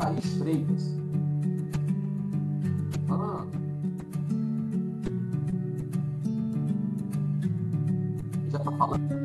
Thaís Freitas. Já está falando.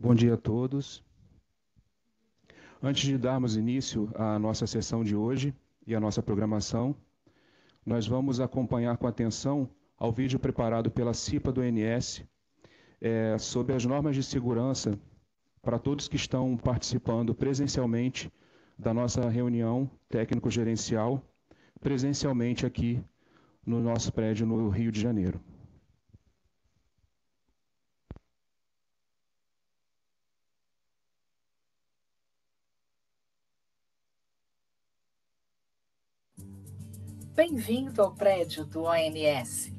Bom dia a todos. Antes de darmos início à nossa sessão de hoje e à nossa programação, nós vamos acompanhar com atenção ao vídeo preparado pela CIPA do ONS sobre as normas de segurança para todos que estão participando presencialmente da nossa reunião técnico-gerencial, presencialmente aqui no nosso prédio no Rio de Janeiro. Bem-vindo ao prédio do ONS.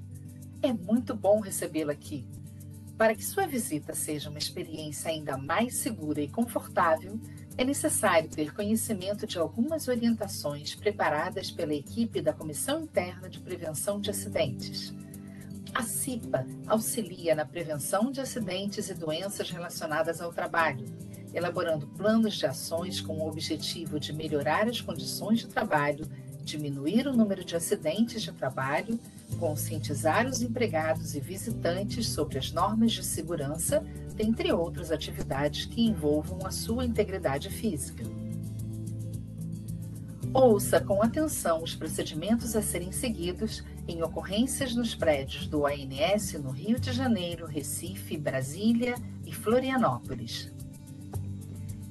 É muito bom recebê-lo aqui. Para que sua visita seja uma experiência ainda mais segura e confortável, é necessário ter conhecimento de algumas orientações preparadas pela equipe da Comissão Interna de Prevenção de Acidentes. A CIPA auxilia na prevenção de acidentes e doenças relacionadas ao trabalho, elaborando planos de ações com o objetivo de melhorar as condições de trabalho, diminuir o número de acidentes de trabalho, conscientizar os empregados e visitantes sobre as normas de segurança, dentre outras atividades que envolvam a sua integridade física. Ouça com atenção os procedimentos a serem seguidos em ocorrências nos prédios do ONS no Rio de Janeiro, Recife, Brasília e Florianópolis.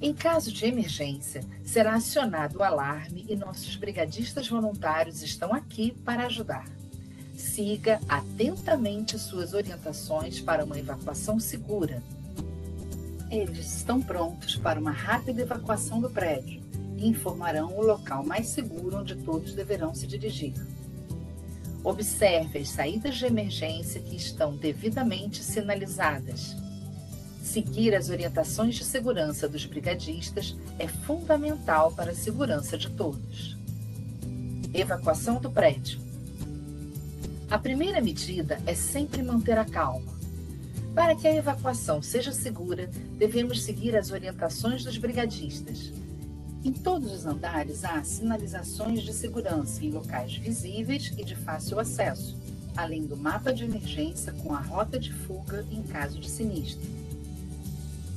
Em caso de emergência, será acionado o alarme e nossos brigadistas voluntários estão aqui para ajudar. Siga atentamente suas orientações para uma evacuação segura. Eles estão prontos para uma rápida evacuação do prédio e informarão o local mais seguro onde todos deverão se dirigir. Observe as saídas de emergência que estão devidamente sinalizadas. Seguir as orientações de segurança dos brigadistas é fundamental para a segurança de todos. Evacuação do prédio. A primeira medida é sempre manter a calma. Para que a evacuação seja segura, devemos seguir as orientações dos brigadistas. Em todos os andares há sinalizações de segurança em locais visíveis e de fácil acesso, além do mapa de emergência com a rota de fuga em caso de sinistro.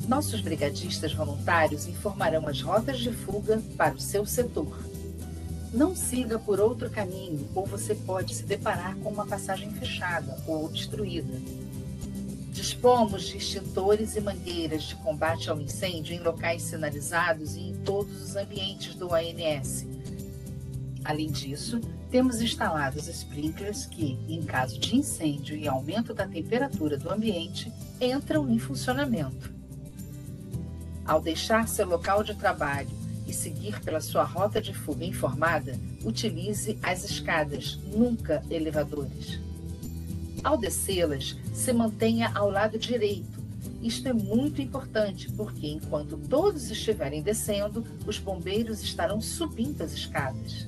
Nossos brigadistas voluntários informarão as rotas de fuga para o seu setor. Não siga por outro caminho ou você pode se deparar com uma passagem fechada ou obstruída. Dispomos de extintores e mangueiras de combate ao incêndio em locais sinalizados e em todos os ambientes do ANS. Além disso, temos instalados sprinklers que, em caso de incêndio e aumento da temperatura do ambiente, entram em funcionamento. Ao deixar seu local de trabalho e seguir pela sua rota de fuga informada, utilize as escadas, nunca elevadores. Ao descê-las, se mantenha ao lado direito. Isto é muito importante porque, enquanto todos estiverem descendo, os bombeiros estarão subindo as escadas.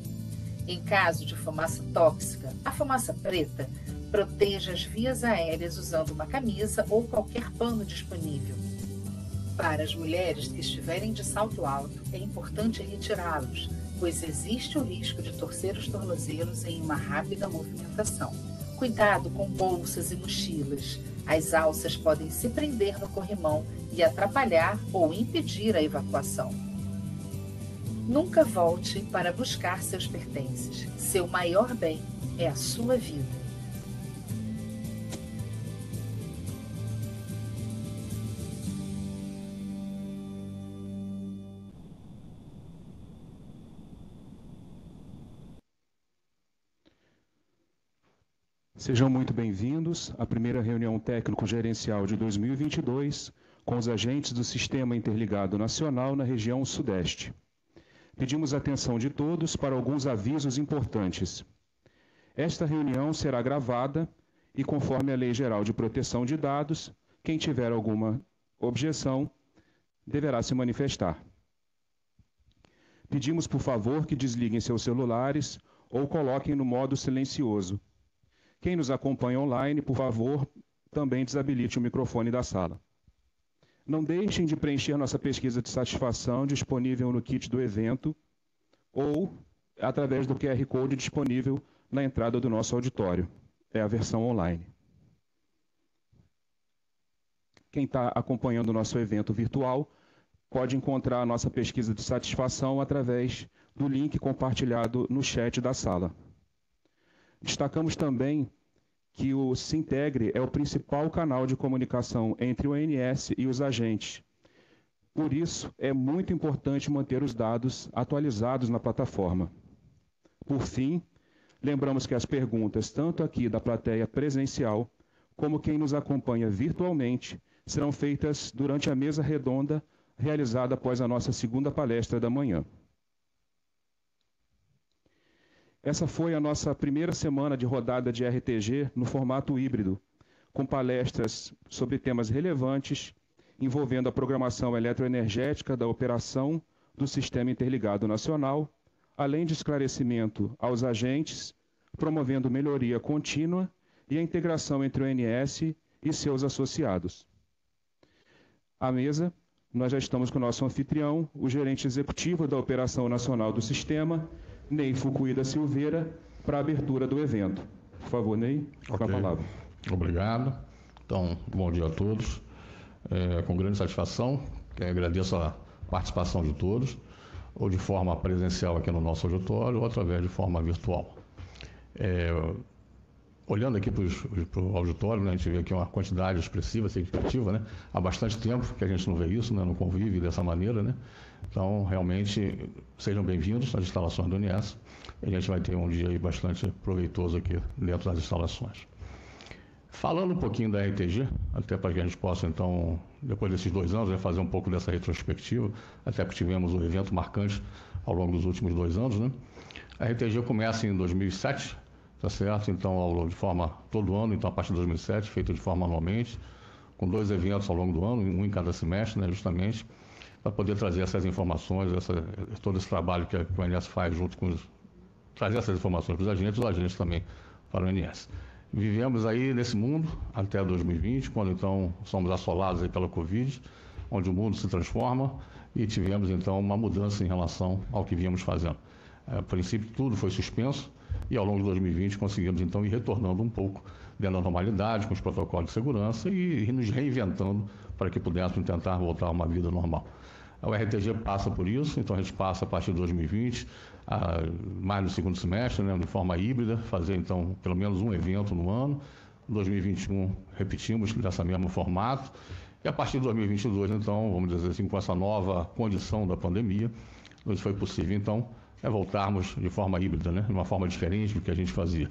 Em caso de fumaça tóxica, a fumaça preta, proteja as vias aéreas usando uma camisa ou qualquer pano disponível. Para as mulheres que estiverem de salto alto, é importante retirá-los, pois existe o risco de torcer os tornozelos em uma rápida movimentação. Cuidado com bolsas e mochilas. As alças podem se prender no corrimão e atrapalhar ou impedir a evacuação. Nunca volte para buscar seus pertences. Seu maior bem é a sua vida. Sejam muito bem-vindos à primeira reunião técnico-gerencial de 2022 com os agentes do Sistema Interligado Nacional na região Sudeste. Pedimos atenção de todos para alguns avisos importantes. Esta reunião será gravada e, conforme a Lei Geral de Proteção de Dados, quem tiver alguma objeção deverá se manifestar. Pedimos, por favor, que desliguem seus celulares ou coloquem no modo silencioso. Quem nos acompanha online, por favor, também desabilite o microfone da sala. Não deixem de preencher nossa pesquisa de satisfação disponível no kit do evento ou através do QR Code disponível na entrada do nosso auditório. É a versão online. Quem está acompanhando o nosso evento virtual pode encontrar a nossa pesquisa de satisfação através do link compartilhado no chat da sala. Destacamos também que o Sintegre é o principal canal de comunicação entre o ANS e os agentes. Por isso, é muito importante manter os dados atualizados na plataforma. Por fim, lembramos que as perguntas, tanto aqui da plateia presencial, como quem nos acompanha virtualmente, serão feitas durante a mesa redonda realizada após a nossa segunda palestra da manhã. Essa foi a nossa primeira semana de rodada de RTG no formato híbrido, com palestras sobre temas relevantes envolvendo a programação eletroenergética da operação do Sistema Interligado Nacional, além de esclarecimento aos agentes, promovendo melhoria contínua e a integração entre o ANS e seus associados. À mesa, nós já estamos com o nosso anfitrião, o gerente executivo da Operação Nacional do Sistema, Ney Fukuida Silveira, para a abertura do evento. Por favor, Ney, com a palavra. Obrigado. Então, bom dia a todos. Com grande satisfação, agradeço a participação de todos, ou de forma presencial aqui no nosso auditório, ou através de forma virtual. olhando aqui para o auditório, né, a gente vê aqui uma quantidade expressiva, significativa, né? Há bastante tempo que a gente não vê isso, né, não convive dessa maneira, né? Então, realmente, sejam bem-vindos às instalações do ONS. A gente vai ter um dia aí bastante proveitoso aqui dentro das instalações. Falando um pouquinho da RTG, até para que a gente possa, então, depois desses 2 anos, né, fazer um pouco dessa retrospectiva, até porque tivemos um evento marcante ao longo dos últimos 2 anos, né? A RTG começa em 2007, tá certo? Então, de forma todo ano, então a partir de 2007, feito de forma anualmente, com 2 eventos ao longo do ano, um em cada semestre, né, justamente, para poder trazer essas informações, todo esse trabalho que o ONS faz junto com trazer essas informações para os agentes também para o ONS. Vivemos aí nesse mundo até 2020, quando então somos assolados aí pela Covid, onde o mundo se transforma e tivemos então uma mudança em relação ao que vínhamos fazendo. A princípio tudo foi suspenso e ao longo de 2020 conseguimos então ir retornando um pouco dentro da normalidade, com os protocolos de segurança e nos reinventando para que pudéssemos tentar voltar a uma vida normal. O RTG passa por isso, então a gente passa a partir de 2020, mais no segundo semestre, né, de forma híbrida, fazer então pelo menos um evento no ano. Em 2021 repetimos dessa mesmo formato. E a partir de 2022, então, vamos dizer assim, com essa nova condição da pandemia, nos foi possível então voltarmos de forma híbrida, né, de uma forma diferente do que a gente fazia.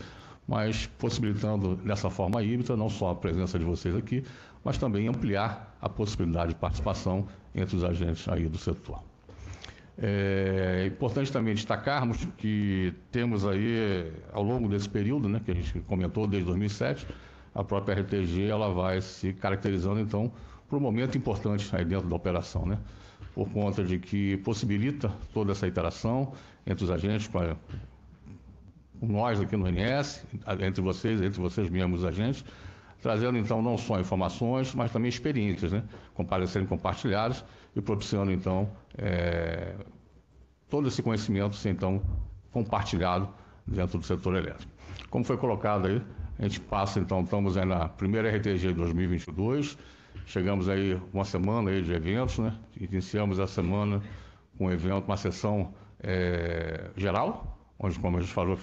Mas possibilitando dessa forma híbrida, não só a presença de vocês aqui, mas também ampliar a possibilidade de participação entre os agentes aí do setor. É importante também destacarmos que temos aí, ao longo desse período, né, que a gente comentou desde 2007, a própria RTG ela vai se caracterizando, então, por um momento importante aí dentro da operação, né, por conta de que possibilita toda essa interação entre os agentes, com nós aqui no ONS, entre vocês mesmos, os agentes, trazendo então não só informações, mas também experiências, né, serem compartilhadas e propiciando então todo esse conhecimento ser então compartilhado dentro do setor elétrico. Como foi colocado aí, a gente passa então, estamos aí na primeira RTG de 2022, chegamos aí uma semana aí de eventos, né, iniciamos a semana com um evento, uma sessão geral, onde, como a gente falou,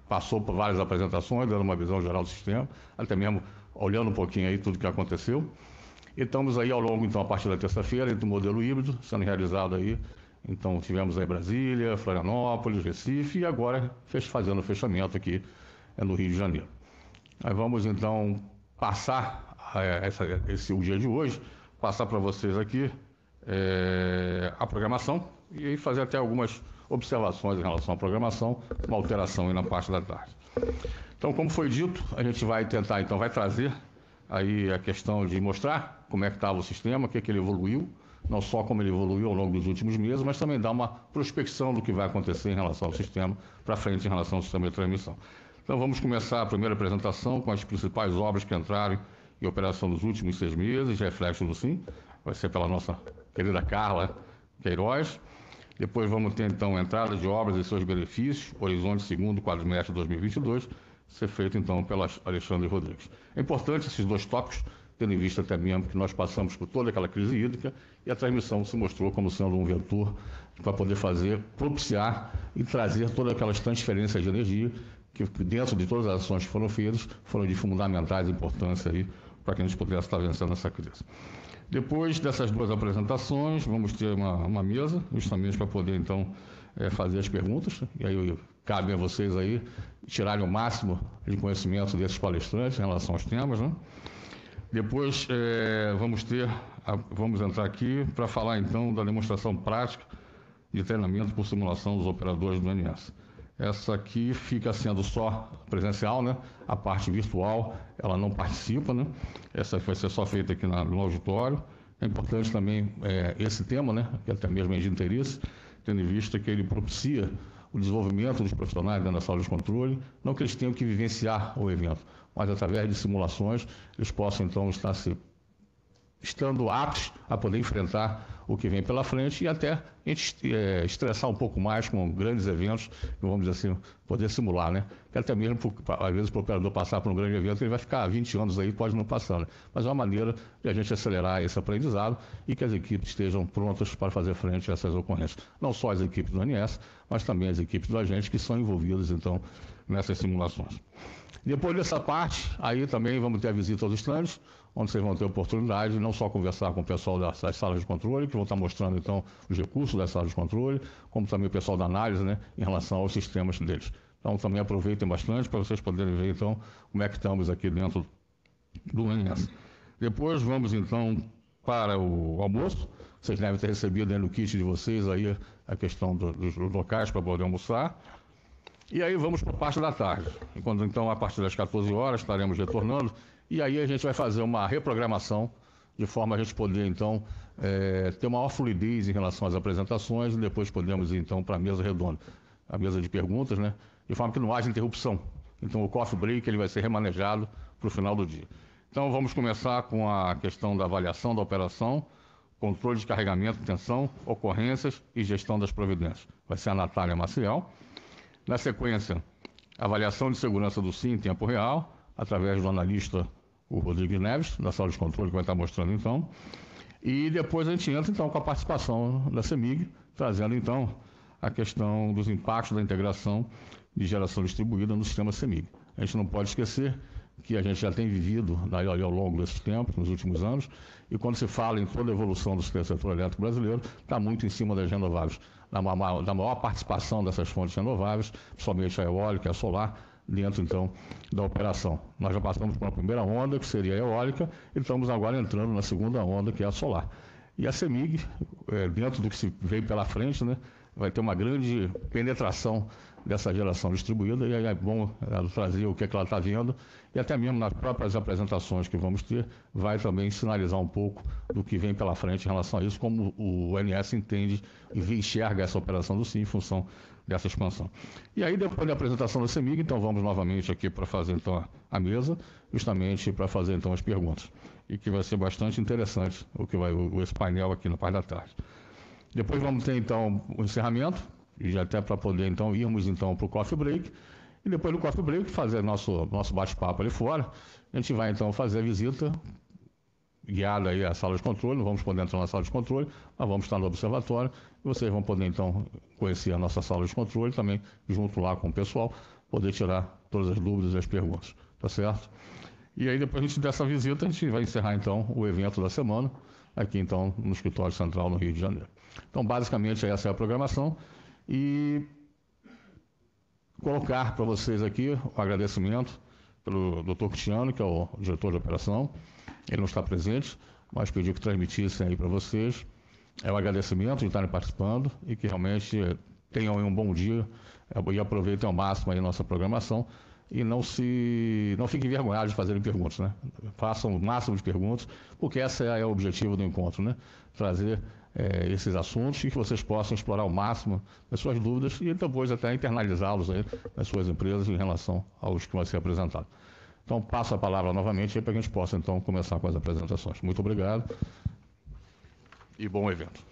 passou por várias apresentações, dando uma visão geral do sistema, até mesmo olhando um pouquinho aí tudo que aconteceu. E estamos aí ao longo, então, a partir da terça-feira, do modelo híbrido, sendo realizado aí. Então, tivemos aí Brasília, Florianópolis, Recife e agora fazendo o fechamento aqui no Rio de Janeiro. Aí vamos, então, passar o dia de hoje, passar para vocês aqui a programação e aí fazer até algumas observações em relação à programação, uma alteração aí na parte da tarde. Então, como foi dito, a gente vai tentar, então, vai trazer aí a questão de mostrar como é que estava o sistema, o que ele evoluiu, não só como ele evoluiu ao longo dos últimos meses, mas também dar uma prospecção do que vai acontecer em relação ao sistema, para frente em relação ao sistema de transmissão. Então, vamos começar a primeira apresentação com as principais obras que entraram em operação nos últimos 6 meses, reflexo do SIM, vai ser pela nossa querida Carla Queiroz. Depois vamos ter, então, entrada de obras e seus benefícios, horizonte segundo quadrimestre de 2022, ser feito, então, pela Alexandre Rodrigues. É importante esses 2 tópicos, tendo em vista até mesmo que nós passamos por toda aquela crise hídrica e a transmissão se mostrou como sendo um vetor para poder propiciar e trazer todas aquelas transferências de energia que, dentro de todas as ações que foram feitas, foram de fundamentais importância aí para que a gente pudesse estar vencendo essa crise. Depois dessas 2 apresentações, vamos ter uma mesa, justamente para poder, então, fazer as perguntas. E aí cabe a vocês aí tirarem o máximo de conhecimento desses palestrantes em relação aos temas, né? Depois vamos entrar aqui para falar, então, da demonstração prática de treinamento por simulação dos operadores do ONS. Essa aqui fica sendo só presencial, né? A parte virtual, ela não participa, né? Essa vai ser só feita aqui no auditório. É importante também esse tema, né? Que até mesmo é de interesse, tendo em vista que ele propicia o desenvolvimento dos profissionais dentro da sala de controle, não que eles tenham que vivenciar o evento, mas através de simulações eles possam então estando aptos a poder enfrentar o que vem pela frente e até estressar um pouco mais com grandes eventos, vamos dizer assim, poder simular, né? Que até mesmo, às vezes, para o operador passar por um grande evento, ele vai ficar 20 anos aí, pode não passar, né? Mas é uma maneira de a gente acelerar esse aprendizado e que as equipes estejam prontas para fazer frente a essas ocorrências. Não só as equipes do ONS, mas também as equipes do agente que são envolvidas, então, nessas simulações. Depois dessa parte, aí também vamos ter a visita aos estandes, onde vocês vão ter a oportunidade de não só conversar com o pessoal das salas de controle, que vão estar mostrando, então, os recursos das salas de controle, como também o pessoal da análise, né, em relação aos sistemas deles. Então, também aproveitem bastante para vocês poderem ver, então, como é que estamos aqui dentro do ONS. Depois vamos, então, para o almoço. Vocês devem ter recebido dentro do kit de vocês aí a questão dos locais para poder almoçar. E aí vamos para a parte da tarde. Enquanto, então, a partir das 14 horas, estaremos retornando. E aí a gente vai fazer uma reprogramação, de forma a gente poder, então, ter uma maior fluidez em relação às apresentações e depois podemos ir, então, para a mesa redonda, a mesa de perguntas, né? De forma que não haja interrupção. Então, o coffee break ele vai ser remanejado para o final do dia. Então, vamos começar com a questão da avaliação da operação, controle de carregamento, tensão, ocorrências e gestão das providências. Vai ser a Natália Maciel. Na sequência, avaliação de segurança do SIM em tempo real, através do analista, o Rodrigo Neves, da sala de controle, que vai estar mostrando, então. E depois a gente entra, então, com a participação da CEMIG, trazendo, então, a questão dos impactos da integração de geração distribuída no sistema CEMIG. A gente não pode esquecer que a gente já tem vivido ao longo desses tempos, nos últimos anos, e quando se fala em toda a evolução do setor elétrico brasileiro, está muito em cima das renováveis, da maior participação dessas fontes renováveis, principalmente a eólica e a solar, dentro, então, da operação. Nós já passamos por uma primeira onda, que seria a eólica, e estamos agora entrando na segunda onda, que é a solar. E a CEMIG, dentro do que se veio pela frente, né, vai ter uma grande penetração dessa geração distribuída, e aí é bom ela trazer o que é que ela está vendo, e até mesmo nas próprias apresentações que vamos ter, vai também sinalizar um pouco do que vem pela frente em relação a isso, como o ONS entende e enxerga essa operação do SIM em função dessa expansão. E aí, depois da apresentação da CEMIG, então vamos novamente aqui para fazer então a mesa, justamente para fazer então as perguntas, e que vai ser bastante interessante esse painel aqui na parte da tarde. Depois vamos ter então o encerramento, e já até para poder então irmos então para o coffee break, e depois do coffee break fazer nosso bate-papo ali fora. A gente vai então fazer a visita guiada aí à sala de controle, não vamos poder entrar na sala de controle, mas vamos estar no observatório, e vocês vão poder então conhecer a nossa sala de controle também, junto lá com o pessoal, poder tirar todas as dúvidas e as perguntas, tá certo? E aí depois dessa visita a gente vai encerrar então o evento da semana, aqui então no Escritório Central no Rio de Janeiro. Então basicamente essa é a programação, e colocar para vocês aqui o agradecimento pelo Dr. Cristiano, que é o diretor de operação. Ele não está presente, mas pediu que transmitissem aí para vocês o agradecimento de estarem participando e que realmente tenham um bom dia e aproveitem ao máximo aí a nossa programação e não fiquem envergonhados de fazerem perguntas, né? Façam o máximo de perguntas, porque esse é o objetivo do encontro, né? Trazer esses assuntos e que vocês possam explorar ao máximo as suas dúvidas e depois até internalizá-los aí nas suas empresas em relação aos que vão ser apresentados. Então, passo a palavra novamente para que a gente possa, então, começar com as apresentações. Muito obrigado e bom evento.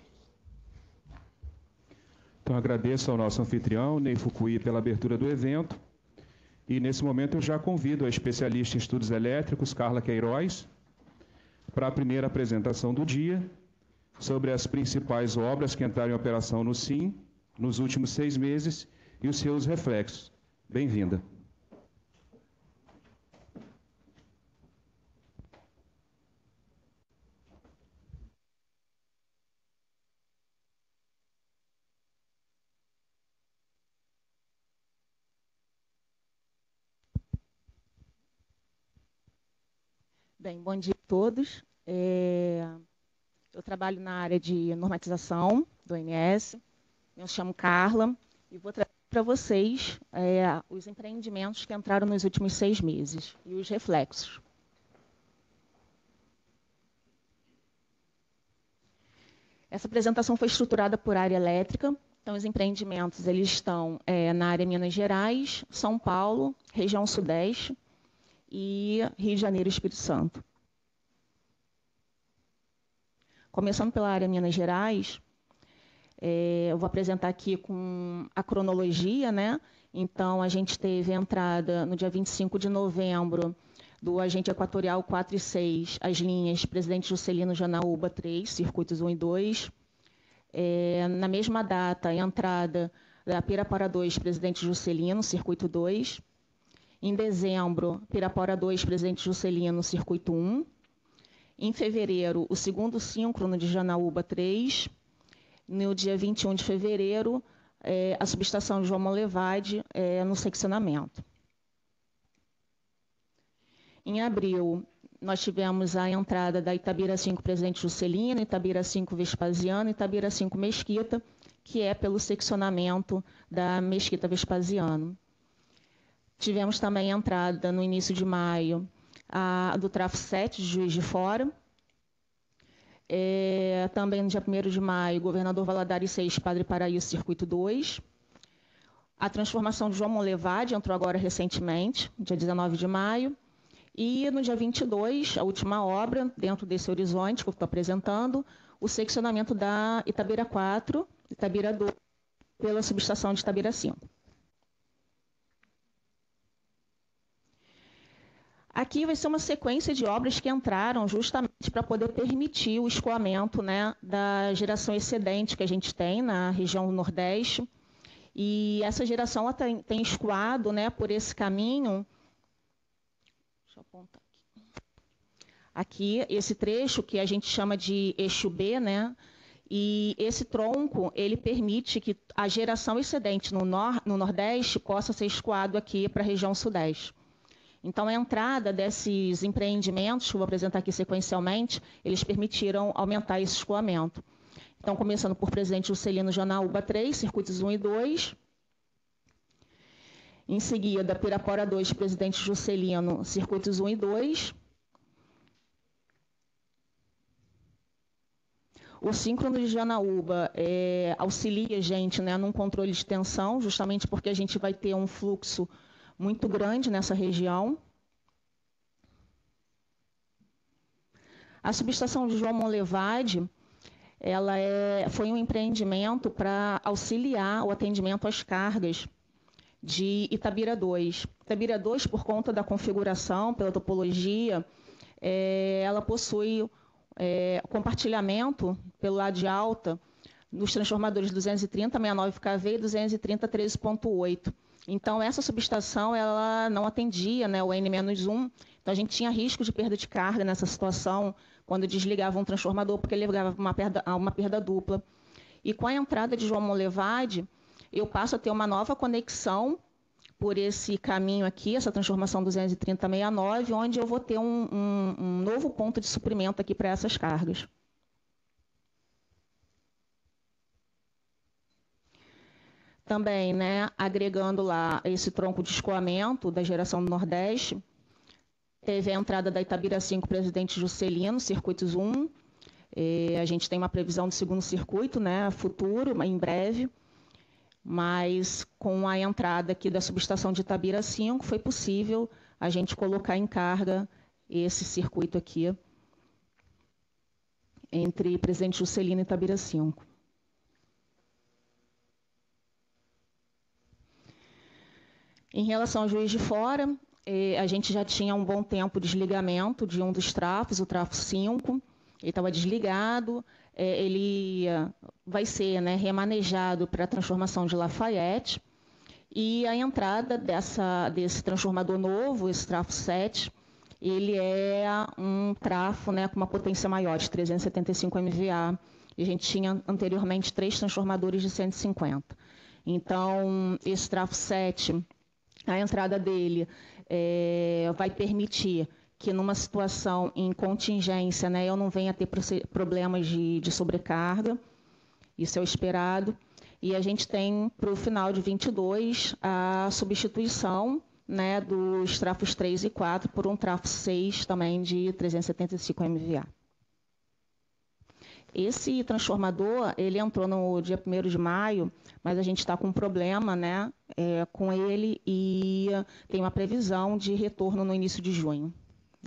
Então, agradeço ao nosso anfitrião, Ney Fukui, pela abertura do evento. E, nesse momento, eu já convido a especialista em estudos elétricos, Carla Queiroz, para a primeira apresentação do dia, sobre as principais obras que entraram em operação no SIM nos últimos 6 meses e os seus reflexos. Bem-vinda. Bem, bom dia a todos. Eu trabalho na área de normatização do ONS. Eu me chamo Carla e vou trazer para vocês os empreendimentos que entraram nos últimos 6 meses e os reflexos. Essa apresentação foi estruturada por área elétrica. Então, os empreendimentos eles estão na área Minas Gerais, São Paulo, região Sudeste e Rio de Janeiro e Espírito Santo. Começando pela área Minas Gerais, eu vou apresentar aqui com a cronologia, né? Então, a gente teve a entrada no dia 25 de novembro do agente equatorial 4 e 6, as linhas Presidente Juscelino Janaúba 3, circuitos 1 e 2. Na mesma data, a entrada da Pirapora 2, Presidente Juscelino, circuito 2. Em dezembro, Pirapora 2, Presidente Juscelino, Circuito 1. Em fevereiro, o segundo síncrono de Janaúba 3. No dia 21 de fevereiro, a subestação de João Molevade no seccionamento. Em abril, nós tivemos a entrada da Itabira 5 Presidente Juscelino, Itabira 5 Vespasiano, Itabira 5 Mesquita, que é pelo seccionamento da Mesquita Vespasiano. Tivemos também a entrada, no início de maio, do Trafo 7 de Juiz de Fora. Também no dia 1º de maio, Governador Valadares 6, Padre Paraíso, Circuito 2. A transformação de João Molevade entrou agora recentemente, dia 19 de maio. E no dia 22, a última obra, dentro desse horizonte que eu estou apresentando, o seccionamento da Itabira 4, Itabira 2, pela subestação de Itabira 5. Aqui vai ser uma sequência de obras que entraram justamente para poder permitir o escoamento, né, da geração excedente que a gente tem na região do Nordeste. E essa geração ela tem escoado, né, por esse caminho. Deixa eu apontar aqui, esse trecho que a gente chama de eixo B, né? E esse tronco, ele permite que a geração excedente no Nordeste possa ser escoado aqui para a região Sudeste. Então, a entrada desses empreendimentos, que eu vou apresentar aqui sequencialmente, eles permitiram aumentar esse escoamento. Então, começando por Presidente Juscelino Janaúba 3, circuitos 1 e 2. Em seguida, Pirapora 2, Presidente Juscelino, circuitos 1 e 2. O síncrono de Janaúba auxilia a gente, né, num controle de tensão, justamente porque a gente vai ter um fluxo muito grande nessa região. A subestação de João Molevade, ela foi um empreendimento para auxiliar o atendimento às cargas de Itabira 2. Itabira 2, por conta da configuração, pela topologia, ela possui compartilhamento pelo lado de alta nos transformadores 230, 69 kV e 230, 13.8. Então, essa subestação ela não atendia, né, o N-1, então a gente tinha risco de perda de carga nessa situação, quando desligava um transformador, porque ele levava uma perda dupla. E com a entrada de João Molevade, eu passo a ter uma nova conexão por esse caminho aqui, essa transformação 230-69, onde eu vou ter um novo ponto de suprimento aqui para essas cargas. Também, né, agregando lá esse tronco de escoamento da geração do Nordeste, teve a entrada da Itabira 5 Presidente Juscelino, circuitos 1. A gente tem uma previsão do segundo circuito, né, futuro, em breve. Mas com a entrada aqui da subestação de Itabira 5, foi possível a gente colocar em carga esse circuito aqui entre Presidente Juscelino e Itabira 5. Em relação ao Juiz de Fora, a gente já tinha um bom tempo de desligamento de um dos trafos, o trafo 5, ele estava desligado, ele vai ser, né, remanejado para a transformação de Lafayette, e a entrada desse transformador novo, esse trafo 7, ele é um trafo, né, com uma potência maior, de 375 MVA, e a gente tinha anteriormente 3 transformadores de 150. Então, esse trafo 7, a entrada dele vai permitir que numa situação em contingência, né, eu não venha a ter problemas de sobrecarga, isso é o esperado. E a gente tem, para o final de 22, a substituição, né, dos trafos 3 e 4 por um trafo 6 também de 375 MVA. Esse transformador, ele entrou no dia 1º de maio, mas a gente está com um problema, né, com ele, e tem uma previsão de retorno no início de junho.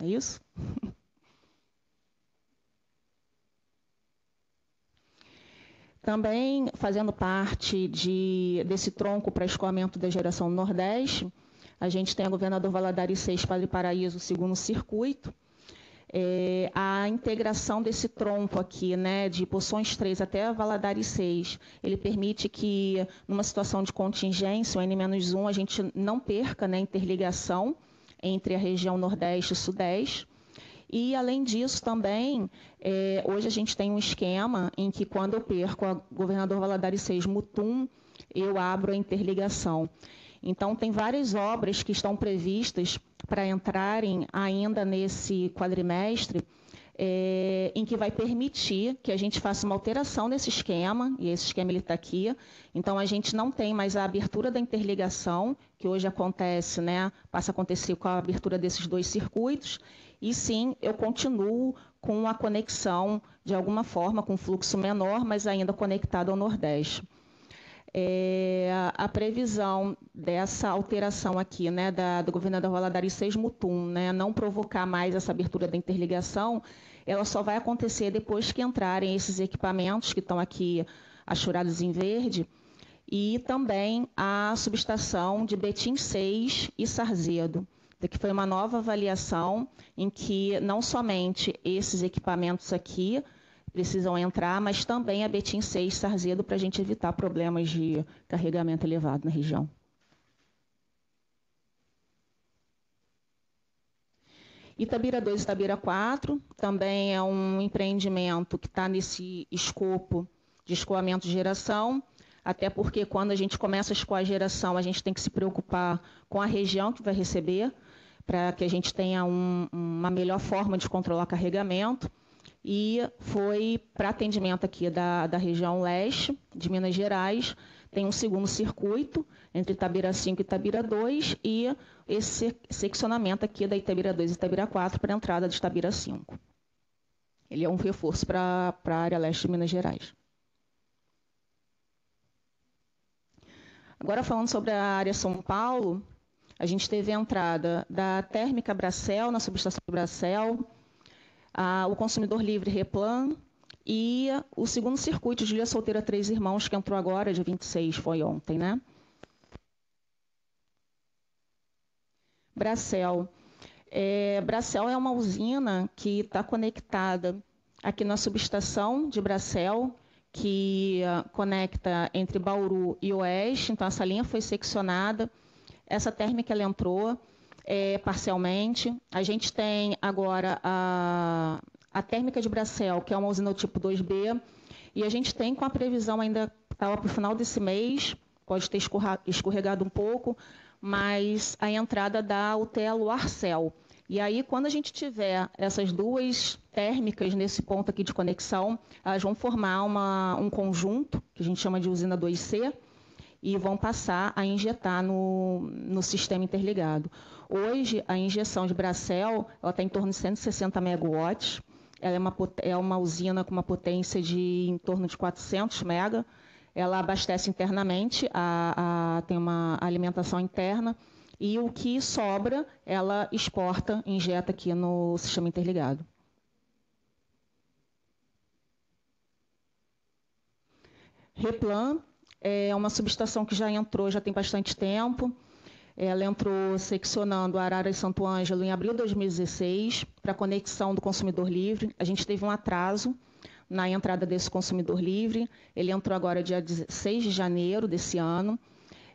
É isso? Também, fazendo parte desse tronco para escoamento da geração do Nordeste, a gente tem a Governador Valadares 6, Padre Paraíso, segundo circuito. A integração desse tronco aqui, né, de Poções 3 até Valadares 6, ele permite que, numa situação de contingência, o N-1, a gente não perca, né, interligação entre a região Nordeste e Sudeste. E, além disso, também, hoje a gente tem um esquema em que, quando eu perco a Governador Valadares 6, Mutum, eu abro a interligação. Então, tem várias obras que estão previstas para entrarem ainda nesse quadrimestre, em que vai permitir que a gente faça uma alteração nesse esquema, e esse esquema está aqui. Então, a gente não tem mais a abertura da interligação, que hoje acontece, né, passa a acontecer com a abertura desses dois circuitos, e sim, eu continuo com a conexão, de alguma forma, com fluxo menor, mas ainda conectado ao Nordeste. A previsão dessa alteração aqui, né, do governador Valadares 6 Mutum, né, não provocar mais essa abertura da interligação, ela só vai acontecer depois que entrarem esses equipamentos que estão aqui achurados em verde, e também a subestação de Betim 6 e Sarzedo, que foi uma nova avaliação em que não somente esses equipamentos aqui precisam entrar, mas também a Betim 6 Sarzedo, para a gente evitar problemas de carregamento elevado na região. Itabira 2 e Itabira 4 também é um empreendimento que está nesse escopo de escoamento de geração, até porque quando a gente começa a escoar a geração, a gente tem que se preocupar com a região que vai receber, para que a gente tenha uma melhor forma de controlar carregamento. E foi para atendimento aqui da região leste de Minas Gerais, tem um segundo circuito entre Itabira 5 e Itabira 2, e esse seccionamento aqui da Itabira 2 e Itabira 4 para a entrada de Itabira 5. Ele é um reforço para a área leste de Minas Gerais. Agora, falando sobre a área São Paulo, a gente teve a entrada da térmica Bracel, na subestação de Bracel, o consumidor livre Replan e o segundo circuito de Ilha Solteira Três Irmãos, que entrou agora, dia 26, foi ontem, né? Bracel. Bracel é uma usina que está conectada aqui na subestação de Bracel, que conecta entre Bauru e Oeste. Então, essa linha foi seccionada. Essa térmica ela entrou parcialmente. A gente tem agora a térmica de Bracel, que é uma usina do tipo 2B, e a gente tem com a previsão ainda, estava para o final desse mês, pode ter escorregado um pouco, mas a entrada da Utelo Arcel. E aí, quando a gente tiver essas duas térmicas nesse ponto aqui de conexão, elas vão formar um conjunto, que a gente chama de usina 2C, e vão passar a injetar no sistema interligado. Hoje, a injeção de Bracel está em torno de 160 megawatts. Ela é uma usina com uma potência de em torno de 400 mega. Ela abastece internamente, tem uma alimentação interna, e o que sobra, ela exporta, injeta aqui no sistema interligado. Replan é uma subestação que já entrou, já tem bastante tempo. Ela entrou seccionando Arara e Santo Ângelo em abril de 2016 para conexão do consumidor livre. A gente teve um atraso na entrada desse consumidor livre. Ele entrou agora dia 6 de janeiro desse ano.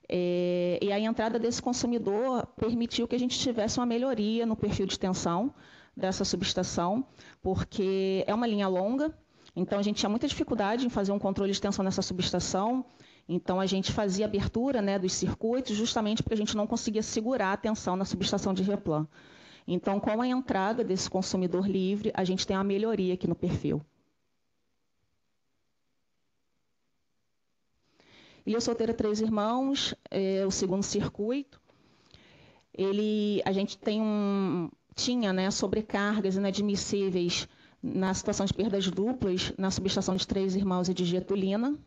E a entrada desse consumidor permitiu que a gente tivesse uma melhoria no perfil de tensão dessa subestação, porque é uma linha longa, então a gente tinha muita dificuldade em fazer um controle de tensão nessa subestação. Então, a gente fazia abertura, né, dos circuitos justamente porque a gente não conseguia segurar a tensão na subestação de Replan. Então, com a entrada desse consumidor livre, a gente tem uma melhoria aqui no perfil. Ilha Solteira Três Irmãos, o segundo circuito, a gente tinha, né, sobrecargas inadmissíveis na situação de perdas duplas na subestação de Três Irmãos e de Getulina.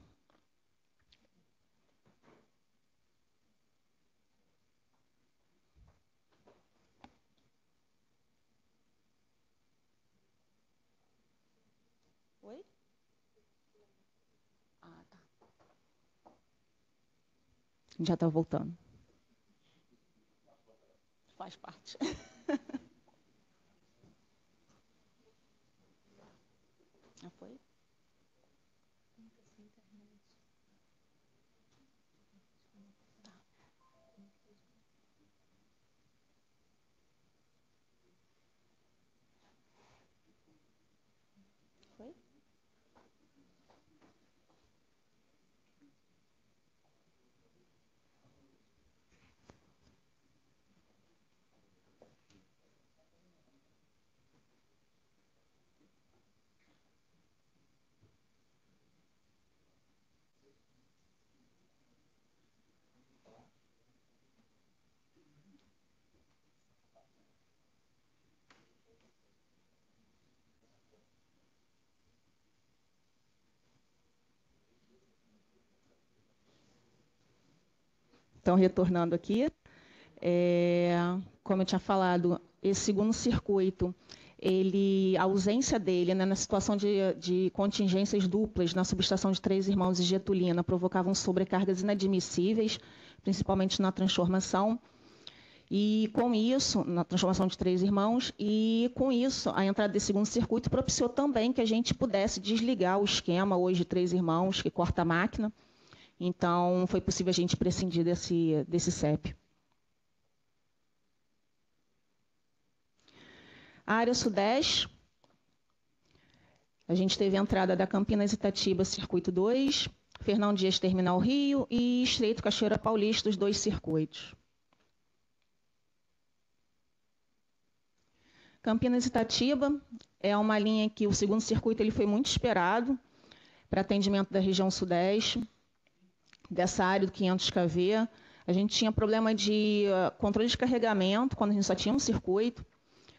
Oi? Tá. Já está voltando. Faz parte. Já foi? Foi? Então, retornando aqui, como eu tinha falado, esse segundo circuito, a ausência dele, né, na situação de contingências duplas na subestação de Três Irmãos e Getulina provocavam sobrecargas inadmissíveis, principalmente na transformação. E com isso, na transformação de Três Irmãos, e com isso, a entrada desse segundo circuito propiciou também que a gente pudesse desligar o esquema hoje de Três Irmãos, que corta a máquina. Então, foi possível a gente prescindir desse CEP. A área sudeste, a gente teve a entrada da Campinas Itatiba, circuito 2, Fernão Dias Terminal Rio e Estreito Cachoeira Paulista, os 2 circuitos. Campinas Itatiba é uma linha que o segundo circuito ele foi muito esperado para atendimento da região sudeste, dessa área do 500 kV. A gente tinha problema de controle de carregamento, quando a gente só tinha um circuito.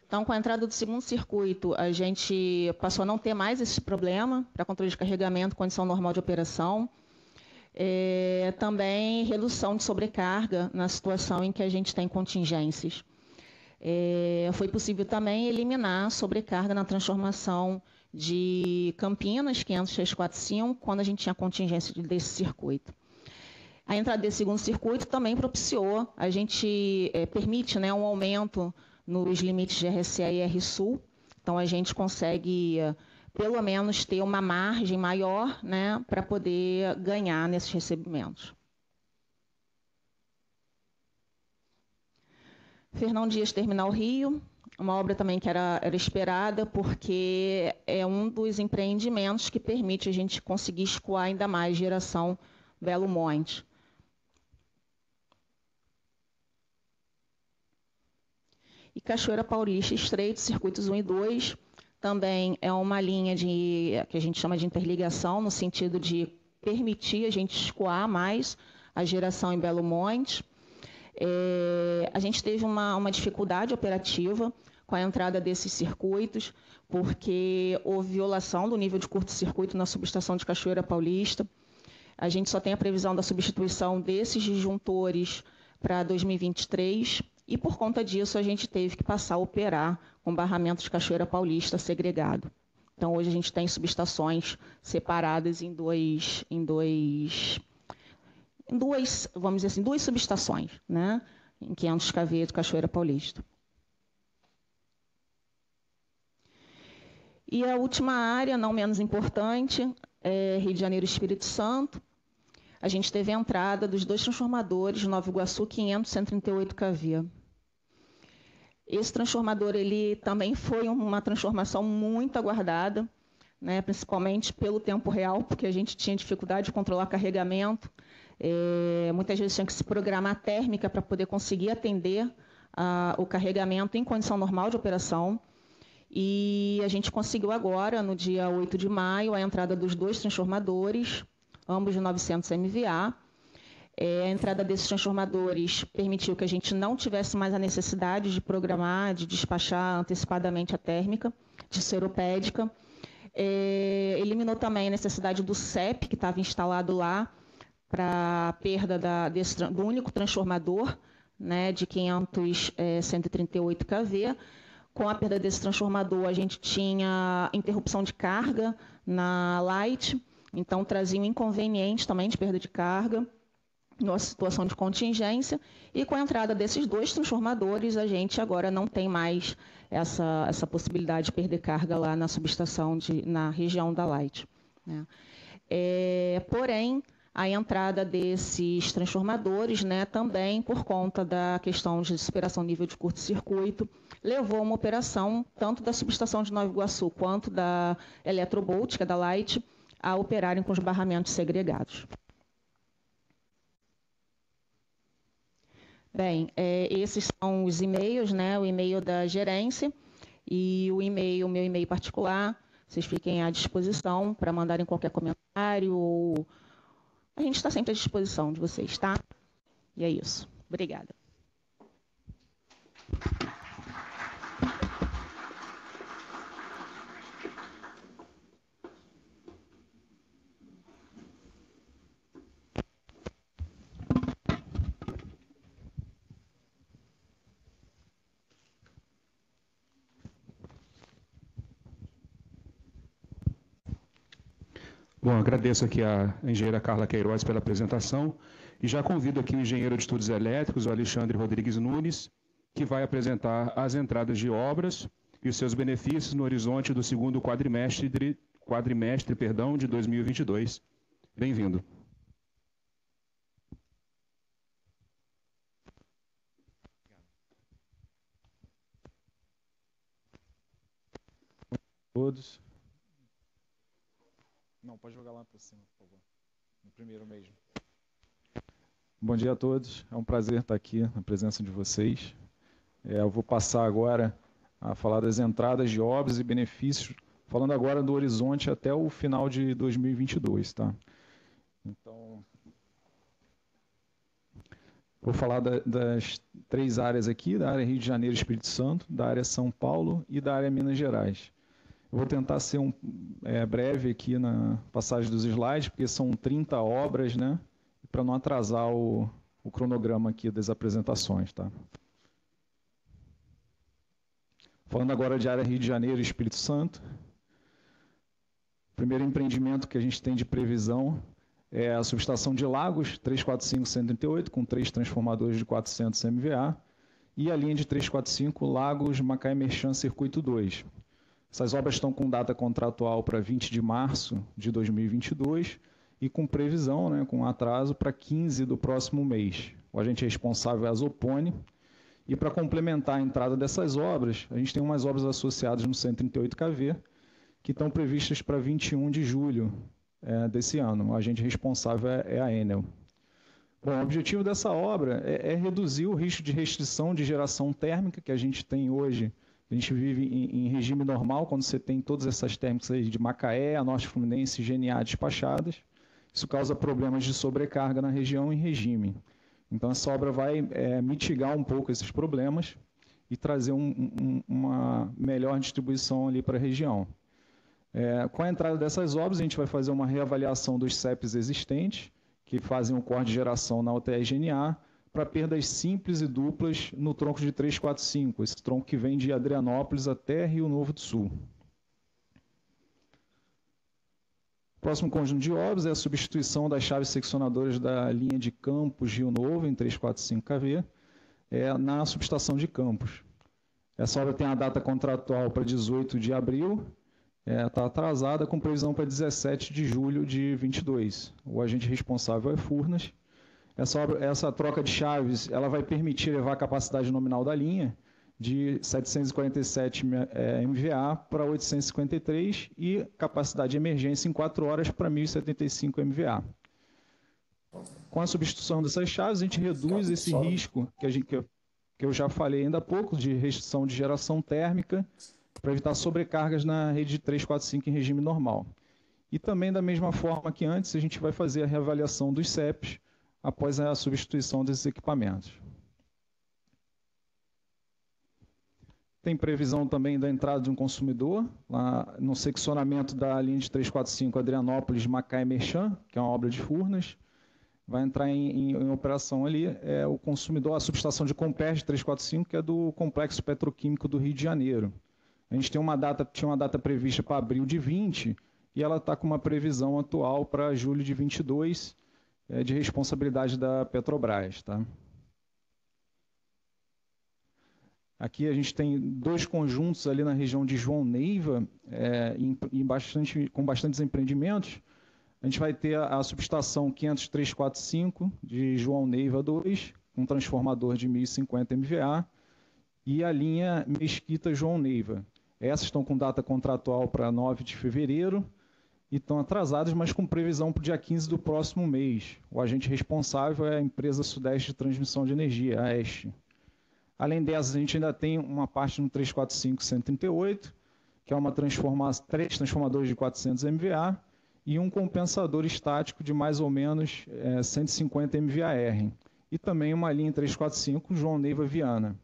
Então, com a entrada do segundo circuito, a gente passou a não ter mais esse problema para controle de carregamento, condição normal de operação. Também redução de sobrecarga na situação em que a gente tem contingências. Foi possível também eliminar a sobrecarga na transformação de Campinas, 500-645, quando a gente tinha contingência desse circuito. A entrada desse segundo circuito também propiciou, a gente permite, né, um aumento nos limites de RCE e RSUL, então a gente consegue, pelo menos, ter uma margem maior, né, para poder ganhar nesses recebimentos. Fernão Dias Terminal Rio, uma obra também que era esperada, porque é um dos empreendimentos que permite a gente conseguir escoar ainda mais geração Belo Monte. E Cachoeira Paulista Estreito, circuitos 1 e 2, também é uma linha que a gente chama de interligação, no sentido de permitir a gente escoar mais a geração em Belo Monte. A gente teve uma dificuldade operativa com a entrada desses circuitos, porque houve violação do nível de curto-circuito na subestação de Cachoeira Paulista. A gente só tem a previsão da substituição desses disjuntores para 2023, e por conta disso a gente teve que passar a operar com barramento de Cachoeira Paulista segregado. Então hoje a gente tem subestações separadas em duas, vamos dizer assim, 2 subestações, né? Em 500 kV de Cachoeira Paulista. E a última área, não menos importante, é Rio de Janeiro e Espírito Santo. A gente teve a entrada dos 2 transformadores de Nova Iguaçu, 500-138 kV. Esse transformador ele também foi uma transformação muito aguardada, né, principalmente pelo tempo real, porque a gente tinha dificuldade de controlar carregamento. Muitas vezes tinha que se programar a térmica para poder conseguir atender o carregamento em condição normal de operação. E a gente conseguiu agora, no dia 8 de maio, a entrada dos 2 transformadores, ambos de 900 MVA. A entrada desses transformadores permitiu que a gente não tivesse mais a necessidade de programar, de despachar antecipadamente a térmica, de seropédica. Eliminou também a necessidade do CEP, que estava instalado lá, para a perda do único transformador, né, de 500-138 kV. Com a perda desse transformador, a gente tinha interrupção de carga na Light, então trazia um inconveniente também de perda de carga. numa situação de contingência, e com a entrada desses 2 transformadores, a gente agora não tem mais essa possibilidade de perder carga lá na subestação, na região da Light, né? Porém, a entrada desses transformadores, né, também por conta da questão de superação nível de curto-circuito, levou a uma operação tanto da subestação de Nova Iguaçu quanto da Eletrobolt, que é da Light, a operarem com os barramentos segregados. Bem, esses são os e-mails, né, o e-mail da gerência e o meu e-mail particular. Vocês fiquem à disposição para mandarem qualquer comentário ou... A gente está sempre à disposição de vocês, tá? E é isso. Obrigada. Bom, agradeço aqui a engenheira Carla Queiroz pela apresentação e já convido aqui o engenheiro de estudos elétricos, o Alexandre Rodrigues Nunes, que vai apresentar as entradas de obras e os seus benefícios no horizonte do segundo quadrimestre de 2022. Bem-vindo. Todos. Não, pode jogar lá para cima, por favor. No primeiro mesmo. Bom dia a todos. É um prazer estar aqui na presença de vocês. Eu vou passar agora a falar das entradas de obras e benefícios, falando agora do horizonte até o final de 2022, tá? Então, vou falar das 3 áreas aqui, da área Rio de Janeiro e Espírito Santo, da área São Paulo e da área Minas Gerais. Eu vou tentar ser breve aqui na passagem dos slides, porque são 30 obras, né? Para não atrasar o cronograma aqui das apresentações, tá? Falando agora de área Rio de Janeiro e Espírito Santo. O primeiro empreendimento que a gente tem de previsão é a subestação de Lagos, 345-138, com 3 transformadores de 400 MVA, e a linha de 345 Lagos Macaé Merchan Circuito 2. Essas obras estão com data contratual para 20 de março de 2022 e com previsão, né, com atraso, para 15 do próximo mês. O agente responsável é a Zopone. E para complementar a entrada dessas obras, a gente tem umas obras associadas no 138 kV, que estão previstas para 21 de julho desse ano. O agente responsável é a Enel. Bom, o objetivo dessa obra é reduzir o risco de restrição de geração térmica que a gente tem hoje. A gente vive em regime normal, quando você tem todas essas térmicas aí de Macaé, a Norte Fluminense e GNA despachadas. Isso causa problemas de sobrecarga na região em regime. Então, essa obra vai mitigar um pouco esses problemas e trazer uma melhor distribuição ali para a região. Com a entrada dessas obras, a gente vai fazer uma reavaliação dos CEPs existentes, que fazem o corte de geração na UTE GNA, para perdas simples e duplas no tronco de 345, esse tronco que vem de Adrianópolis até Rio Novo do Sul. O próximo conjunto de obras é a substituição das chaves seccionadoras da linha de Campos Rio Novo, em 345 kV, na subestação de Campos. Essa obra tem a data contratual para 18 de abril, está atrasada, com previsão para 17 de julho de 22. O agente responsável é Furnas. Essa troca de chaves ela vai permitir elevar a capacidade nominal da linha de 747 MVA para 853 e capacidade de emergência em 4 horas para 1.075 MVA. Com a substituição dessas chaves, a gente reduz esse risco que eu já falei ainda há pouco, de restrição de geração térmica, para evitar sobrecargas na rede de 345 em regime normal. E também, da mesma forma que antes, a gente vai fazer a reavaliação dos CEPs após a substituição desses equipamentos. Tem previsão também da entrada de um consumidor, lá no seccionamento da linha de 345 Adrianópolis, Macaé Merchan, que é uma obra de Furnas. Vai entrar em operação ali o consumidor, a subestação de Comperj 345, que é do Complexo Petroquímico do Rio de Janeiro. A gente tinha uma data prevista para abril de 20, e ela está com uma previsão atual para julho de 22, de responsabilidade da Petrobras. Tá? Aqui a gente tem 2 conjuntos ali na região de João Neiva, com bastantes empreendimentos. A gente vai ter a subestação 50345 de João Neiva 2, com transformador de 1050 MVA, e a linha Mesquita João Neiva. Essas estão com data contratual para 9 de fevereiro e estão atrasadas, mas com previsão para o dia 15 do próximo mês. O agente responsável é a empresa Sudeste de Transmissão de Energia, a EST. Além dessas, a gente ainda tem uma parte no 345-138, que é 3 transformadores de 400 MVA e um compensador estático de mais ou menos 150 MVAR. E também uma linha 345 João Neiva Viana.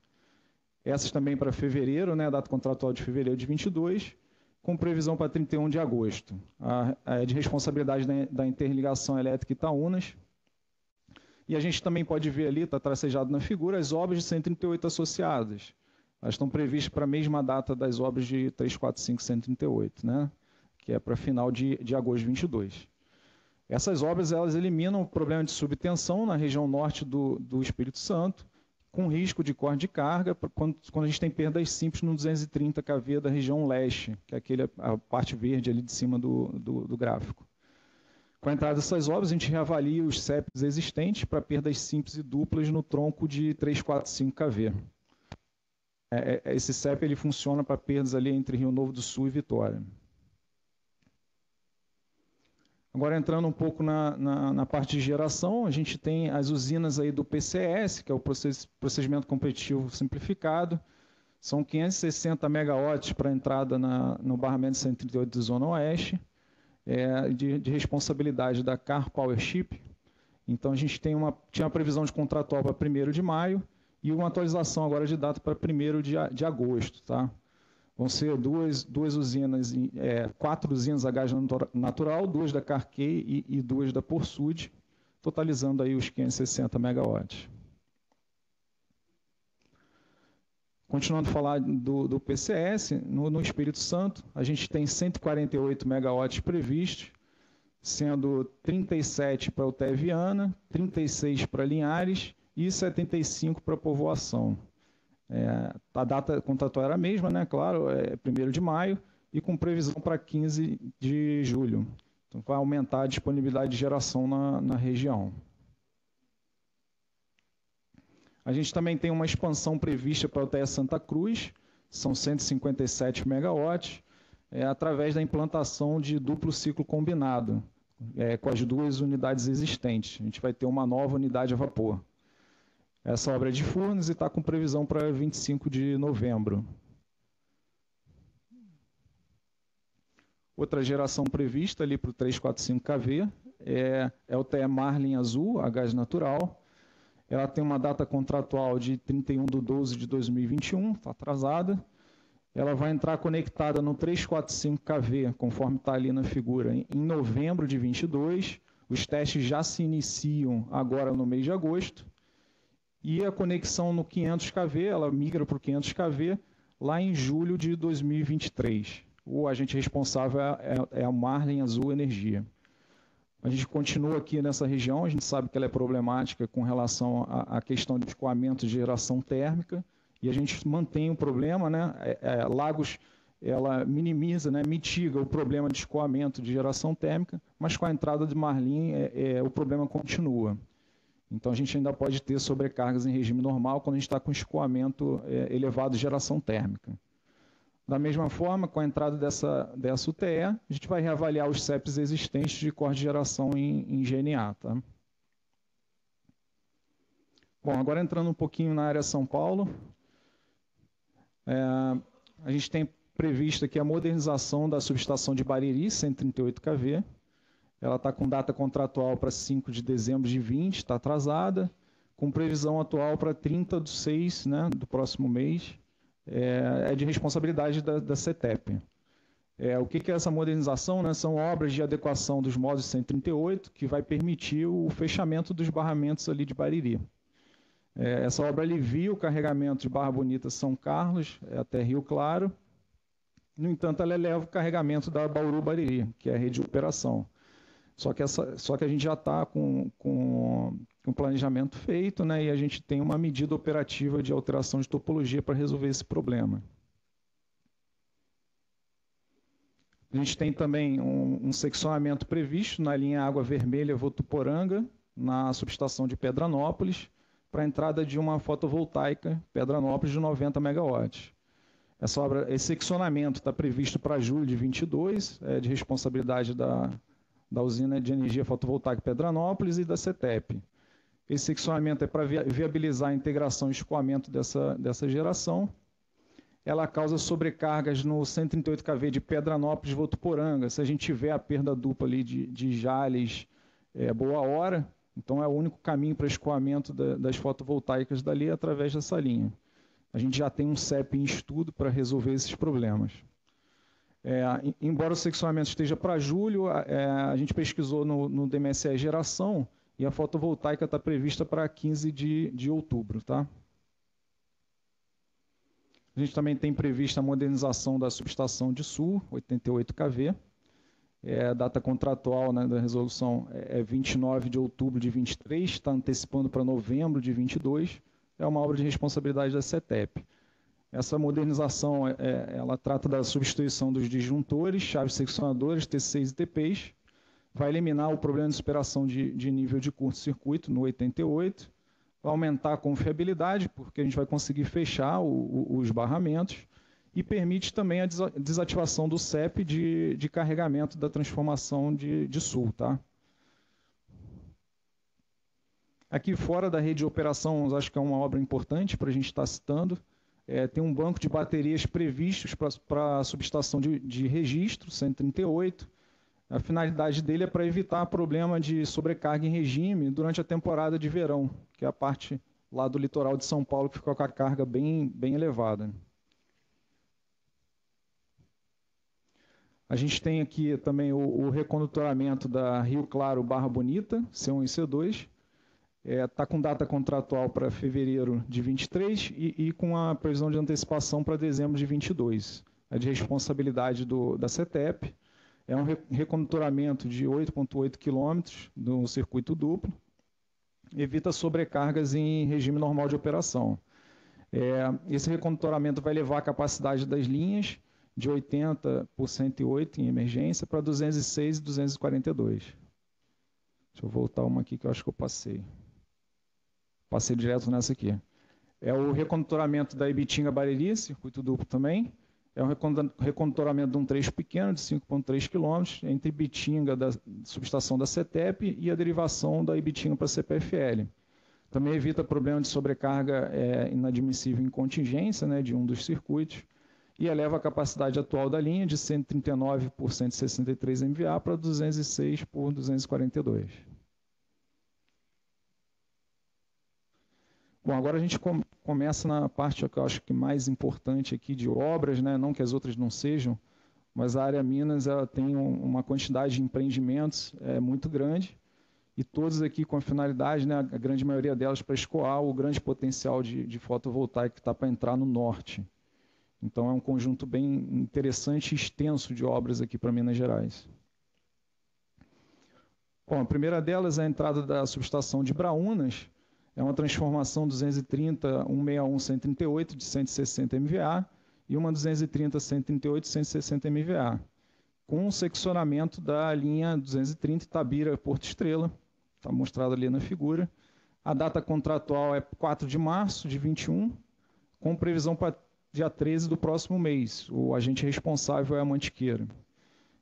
Essas também para fevereiro, né, data contratual de fevereiro de 22, com previsão para 31 de agosto. A de responsabilidade da interligação elétrica Itaúnas. E a gente também pode ver ali, está tracejado na figura, as obras de 138 associadas. Elas estão previstas para a mesma data das obras de 345-138, né? Que é para final de agosto de 22. Essas obras elas eliminam o problema de subtensão na região norte do Espírito Santo, com risco de corte de carga, quando a gente tem perdas simples no 230 kV da região leste, que é a parte verde ali de cima do gráfico. Com a entrada dessas obras, a gente reavalia os CEPs existentes para perdas simples e duplas no tronco de 345 kV. Esse CEP ele funciona para perdas ali entre Rio Novo do Sul e Vitória. Agora, entrando um pouco na parte de geração, a gente tem as usinas aí do PCS, que é o Procedimento Competitivo Simplificado. São 560 megawatts para entrada no barramento 138 de Zona Oeste. De responsabilidade da Car Powership. Então, a gente tinha uma previsão de contratual para 1º de maio e uma atualização agora de data para 1º de agosto. Tá? Vão ser duas usinas, 4 usinas a gás natural, 2 da Carquei e 2 da Porsud, totalizando aí os 560 megawatts. Continuando a falar do PCS, no Espírito Santo, a gente tem 148 megawatts previstos, sendo 37 para UTE Viana, 36 para Linhares e 75 para Povoação. A data contratual era a mesma, né? Claro, 1º de maio e com previsão para 15 de julho. Então, vai aumentar a disponibilidade de geração na região. A gente também tem uma expansão prevista para a UTE Santa Cruz, são 157 megawatts, através da implantação de duplo ciclo combinado, com as 2 unidades existentes. A gente vai ter uma nova unidade a vapor. Essa obra é de Furnas e está com previsão para 25 de novembro. Outra geração prevista ali para o 345 kV é o TE Marlin Azul, a gás natural. Ela tem uma data contratual de 31 de 12 de 2021, está atrasada. Ela vai entrar conectada no 345 kV, conforme está ali na figura, em novembro de 22. Os testes já se iniciam agora no mês de agosto. E a conexão no 500 kV, ela migra para o 500 kV lá em julho de 2023. O agente responsável é a Marlin Azul Energia. A gente continua aqui nessa região, a gente sabe que ela é problemática com relação à questão de escoamento de geração térmica, e a gente mantém o problema, né? Lagos, ela minimiza, né? Mitiga o problema de escoamento de geração térmica, mas com a entrada de Marlin, o problema continua. Então, a gente ainda pode ter sobrecargas em regime normal quando a gente está com escoamento elevado de geração térmica. Da mesma forma, com a entrada dessa UTE, a gente vai reavaliar os CEPs existentes de corte de geração em GNA. Tá? Bom, agora entrando um pouquinho na área São Paulo, a gente tem previsto aqui a modernização da subestação de Bariri, 138 kV. Ela está com data contratual para 5 de dezembro de 20, está atrasada, com previsão atual para 30 de 6, né, do próximo mês. É de responsabilidade da CETEP. O que é essa modernização? Né? São obras de adequação dos módulos 138, que vai permitir o fechamento dos barramentos ali de Bariri. Essa obra alivia o carregamento de Barra Bonita São Carlos até Rio Claro. No entanto, ela eleva o carregamento da Bauru Bariri, que é a rede de operação. Só que a gente já está com o planejamento feito, né, e a gente tem uma medida operativa de alteração de topologia para resolver esse problema. A gente tem também um seccionamento previsto na linha Água Vermelha Votuporanga, na subestação de Pedranópolis, para a entrada de uma fotovoltaica Pedranópolis de 90 megawatts. Esse seccionamento está previsto para julho de 22, de responsabilidade da usina de energia fotovoltaica Pedranópolis e da CETEP. Esse seccionamento é para viabilizar a integração e escoamento dessa geração. Ela causa sobrecargas no 138 kV de Pedranópolis e Votuporanga. Se a gente tiver a perda dupla ali de Jales, boa hora, então é o único caminho para escoamento das fotovoltaicas dali através dessa linha. A gente já tem um CEP em estudo para resolver esses problemas. Embora o seccionamento esteja para julho, a gente pesquisou no DMSE Geração e a fotovoltaica está prevista para 15 de outubro. Tá? A gente também tem prevista a modernização da subestação de Sul, 88 kV. A data contratual, né, da resolução é 29 de outubro de 23, está antecipando para novembro de 22. É uma obra de responsabilidade da CETEP. Essa modernização ela trata da substituição dos disjuntores, chaves seccionadoras, T6 e TPs. Vai eliminar o problema de superação de nível de curto-circuito no 88. Vai aumentar a confiabilidade, porque a gente vai conseguir fechar os barramentos. E permite também a desativação do CEP de carregamento da transformação de Sul. Tá? Aqui fora da rede de operação, acho que é uma obra importante para a gente estar citando. Tem um banco de baterias previstos para a subestação de registro, 138. A finalidade dele é para evitar problema de sobrecarga em regime durante a temporada de verão, que é a parte lá do litoral de São Paulo que ficou com a carga bem elevada. A gente tem aqui também o recondutoramento da Rio Claro Barra Bonita, C1 e C2. Está com data contratual para fevereiro de 23 e com a previsão de antecipação para dezembro de 22. É de responsabilidade da CETEP. É um recondutoramento de 8,8 quilômetros no circuito duplo. Evita sobrecargas em regime normal de operação. Esse recondutoramento vai levar a capacidade das linhas de 80 por 108 em emergência para 206 e 242. Deixa eu voltar uma aqui que eu acho que eu passei. Passei direto nessa aqui. É o recondutoramento da Ibitinga-Bariri, circuito duplo também. É um recondutoramento de um trecho pequeno, de 5,3 km, entre Ibitinga, da subestação da CETEP, e a derivação da Ibitinga para a CPFL. Também evita problema de sobrecarga inadmissível em contingência, né, de um dos circuitos, e eleva a capacidade atual da linha de 139 por 163 MVA para 206 por 242. Bom, agora a gente começa na parte que eu acho que mais importante aqui de obras, né? Não que as outras não sejam, mas a área Minas ela tem uma quantidade de empreendimentos muito grande, e todos aqui com a finalidade, né, a grande maioria delas para escoar o grande potencial de fotovoltaica que está para entrar no norte. Então é um conjunto bem interessante e extenso de obras aqui para Minas Gerais. Bom, a primeira delas é a entrada da subestação de Braúnas. É uma transformação 230 161 138 de 160 MVA e uma 230 138 de 160 MVA, com um seccionamento da linha 230 Itabira-Porto Estrela, está mostrado ali na figura. A data contratual é 4 de março de 21, com previsão para dia 13 do próximo mês. O agente responsável é a Mantiqueira.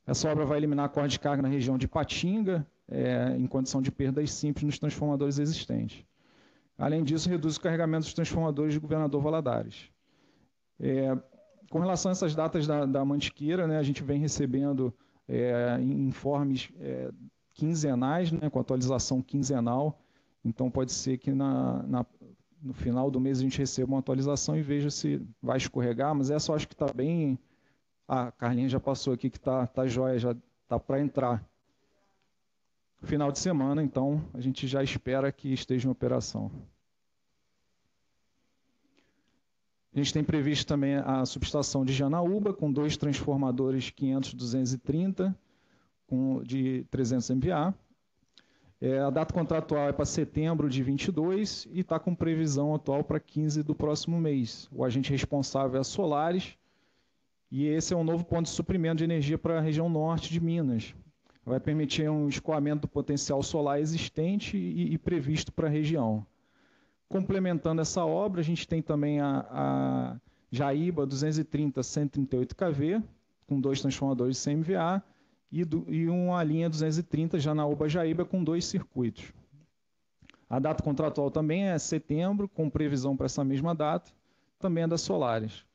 Essa obra vai eliminar a corda de carga na região de Ipatinga, em condição de perdas simples nos transformadores existentes. Além disso, reduz o carregamento dos transformadores de Governador Valadares. Com relação a essas datas da Mantiqueira, né, a gente vem recebendo informes quinzenais, né, com atualização quinzenal. Então, pode ser que no final do mês a gente receba uma atualização e veja se vai escorregar, mas essa eu acho que está bem... A Carlinha já passou aqui que está jóia, já está para entrar. Final de semana, então, a gente já espera que esteja em operação. A gente tem previsto também a subestação de Janaúba, com 2 transformadores 500-230, de 300 MVA. A data contratual é para setembro de 22 e está com previsão atual para 15 do próximo mês. O agente responsável é a Solaris e esse é um novo ponto de suprimento de energia para a região norte de Minas. Vai permitir um escoamento do potencial solar existente e previsto para a região. Complementando essa obra, a gente tem também a Jaíba 230-138 kV, com 2 transformadores de 100 MVA, e uma linha 230 já na Oba Jaíba com 2 circuitos. A data contratual também é setembro, com previsão para essa mesma data, também é da Solaris.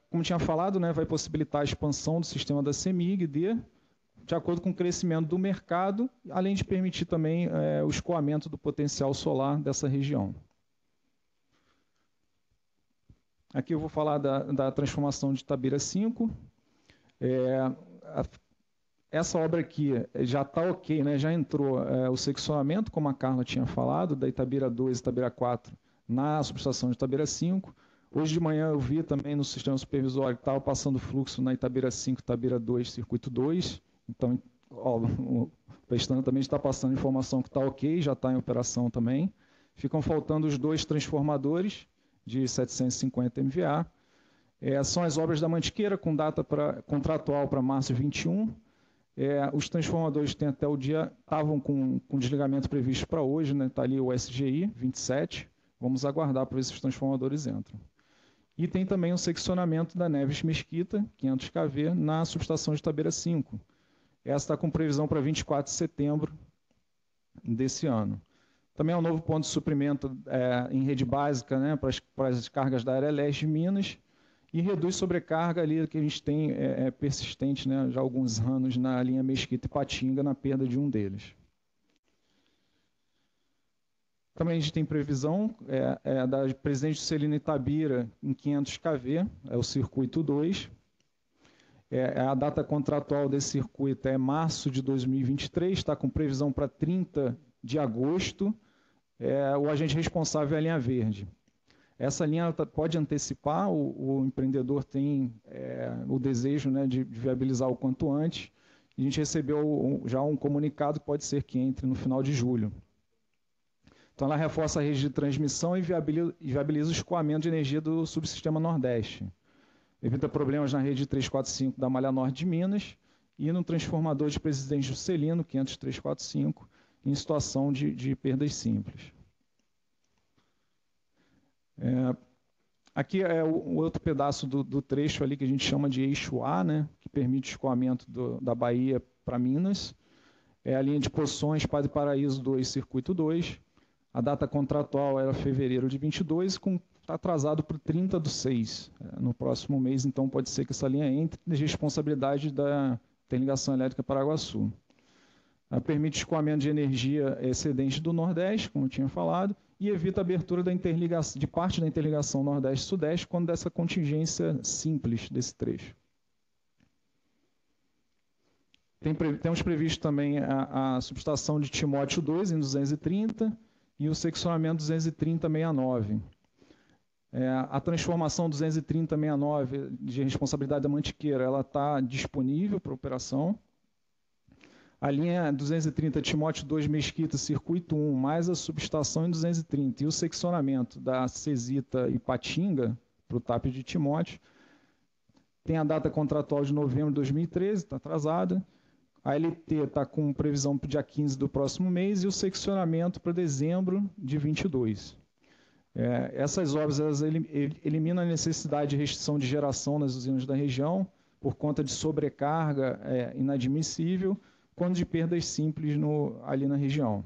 Como tinha falado, né, vai possibilitar a expansão do sistema da CEMIG de acordo com o crescimento do mercado, além de permitir também o escoamento do potencial solar dessa região. Aqui eu vou falar da transformação de Itabira 5. Essa obra aqui já está ok, né? Já entrou o seccionamento, como a Carla tinha falado, da Itabira 2 e Itabira 4 na subestação de Itabira 5. Hoje de manhã eu vi também no sistema supervisório que estava passando fluxo na Itabira 5 e Itabira 2, circuito 2. Então, o Pestana também está passando informação que está ok, já está em operação também. Ficam faltando os 2 transformadores de 750 MVA. São as obras da Mantiqueira, com data contratual para março de 21. Os transformadores têm até o dia, estavam com desligamento previsto para hoje, né? Está ali o SGI 27. Vamos aguardar para ver se os transformadores entram. E tem também o seccionamento da Neves Mesquita, 500 kV, na subestação de Itabira 5. Essa está com previsão para 24 de setembro desse ano. Também é um novo ponto de suprimento em rede básica, né, para as cargas da área leste de Minas, e reduz sobrecarga ali que a gente tem persistente, né, já há alguns anos na linha Mesquita e Patinga, na perda de um deles. Também a gente tem previsão da Presidente Celina Itabira em 500 kV, é o circuito 2. A data contratual desse circuito é março de 2023, está com previsão para 30 de agosto. O agente responsável é a linha verde. Essa linha pode antecipar, o empreendedor tem o desejo, né, de viabilizar o quanto antes. A gente recebeu já um comunicado que pode ser que entre no final de julho. Então ela reforça a rede de transmissão e viabiliza o escoamento de energia do subsistema Nordeste. Evita problemas na rede 345 da Malha Norte de Minas e no transformador de Presidente Juscelino, 50345, em situação de perdas simples. Aqui é o outro pedaço do trecho ali que a gente chama de eixo A, né, que permite o escoamento da Bahia para Minas. É a linha de Poções, Padre Paraíso 2, circuito 2. A data contratual era fevereiro de 22, está atrasado para o 30/6, no próximo mês, então pode ser que essa linha entre de responsabilidade da Interligação Elétrica Paraguaçu. Permite escoamento de energia excedente do Nordeste, como eu tinha falado, e evita a abertura de parte da interligação Nordeste-Sudeste quando dessa contingência simples desse trecho. Temos previsto também a subestação de Timóteo 2 em 230 e o seccionamento 230-69. A transformação 230-69 de responsabilidade da Mantiqueira, ela está disponível para operação. A linha 230 Timóteo 2 Mesquita, circuito 1, mais a subestação em 230 e o seccionamento da Cesita e Patinga, para o TAP de Timóteo, tem a data contratual de novembro de 2013, está atrasada. A LT está com previsão para o dia 15 do próximo mês e o seccionamento para dezembro de 22. Essas obras elas eliminam a necessidade de restrição de geração nas usinas da região por conta de sobrecarga inadmissível, quando de perdas simples ali na região.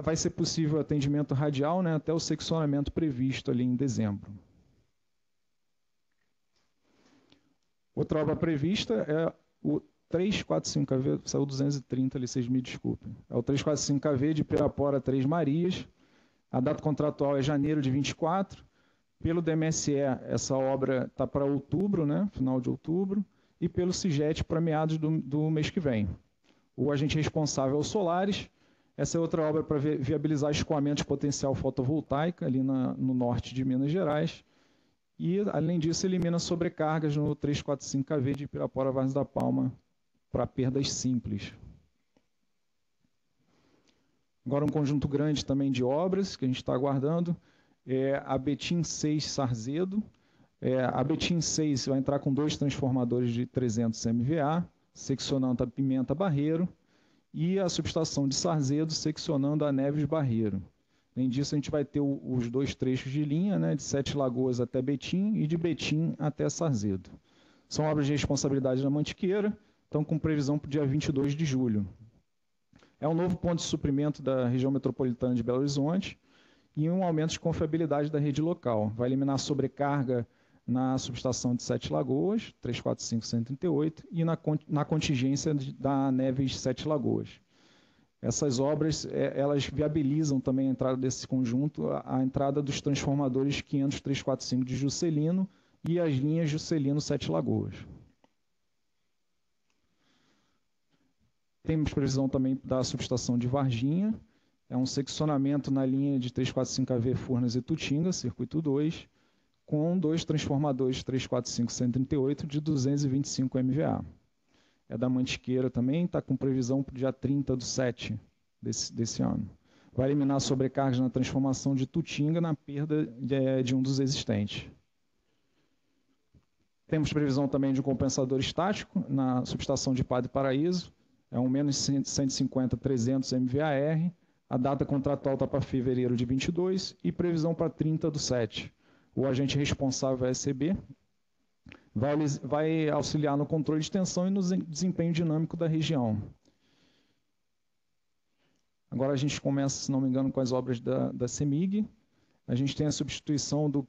Vai ser possível atendimento radial, né, até o seccionamento previsto ali em dezembro. Outra obra prevista é o 345 kV, saiu 230 ali, vocês me desculpem. É o 345 kV de Pirapora 3 Marias. A data contratual é janeiro de 24. Pelo DMSE, essa obra está para outubro, né, final de outubro. E pelo CIGET para meados do mês que vem. O agente responsável é o Solaris. Essa é outra obra para viabilizar escoamento de potencial fotovoltaica ali no norte de Minas Gerais. E, além disso, elimina sobrecargas no 345 kV de Pirapora Vargas da Palma para perdas simples. Agora um conjunto grande também de obras que a gente está aguardando é a Betim 6 Sarzedo. A Betim 6 vai entrar com 2 transformadores de 300 MVA, seccionando a Pimenta Barreiro, e a subestação de Sarzedo seccionando a Neves Barreiro. Além disso, a gente vai ter os 2 trechos de linha, né, de Sete Lagoas até Betim e de Betim até Sarzedo. São obras de responsabilidade da Mantiqueira, estão com previsão para o dia 22 de julho. É um novo ponto de suprimento da região metropolitana de Belo Horizonte e um aumento de confiabilidade da rede local. Vai eliminar sobrecarga na subestação de Sete Lagoas, 345-138, e na contingência da Neves Sete Lagoas. Essas obras elas viabilizam também a entrada desse conjunto, a entrada dos transformadores 500-345 de Juscelino e as linhas Juscelino Sete Lagoas. Temos previsão também da subestação de Varginha, é um seccionamento na linha de 345 AV Furnas e Tutinga, circuito 2, com 2 transformadores 345-138 de 225 MVA. É da Mantiqueira também, está com previsão para o dia 30/7 desse ano. Vai eliminar sobrecargas na transformação de Tutinga na perda de um dos existentes. Temos previsão também de um compensador estático na subestação de Padre Paraíso, é um menos 150-300 MVAR, a data contratual está para fevereiro de 22 e previsão para 30/7. O agente responsável é a SCB, vai auxiliar no controle de tensão e no desempenho dinâmico da região. Agora a gente começa, se não me engano, com as obras da CEMIG. A gente tem a substituição do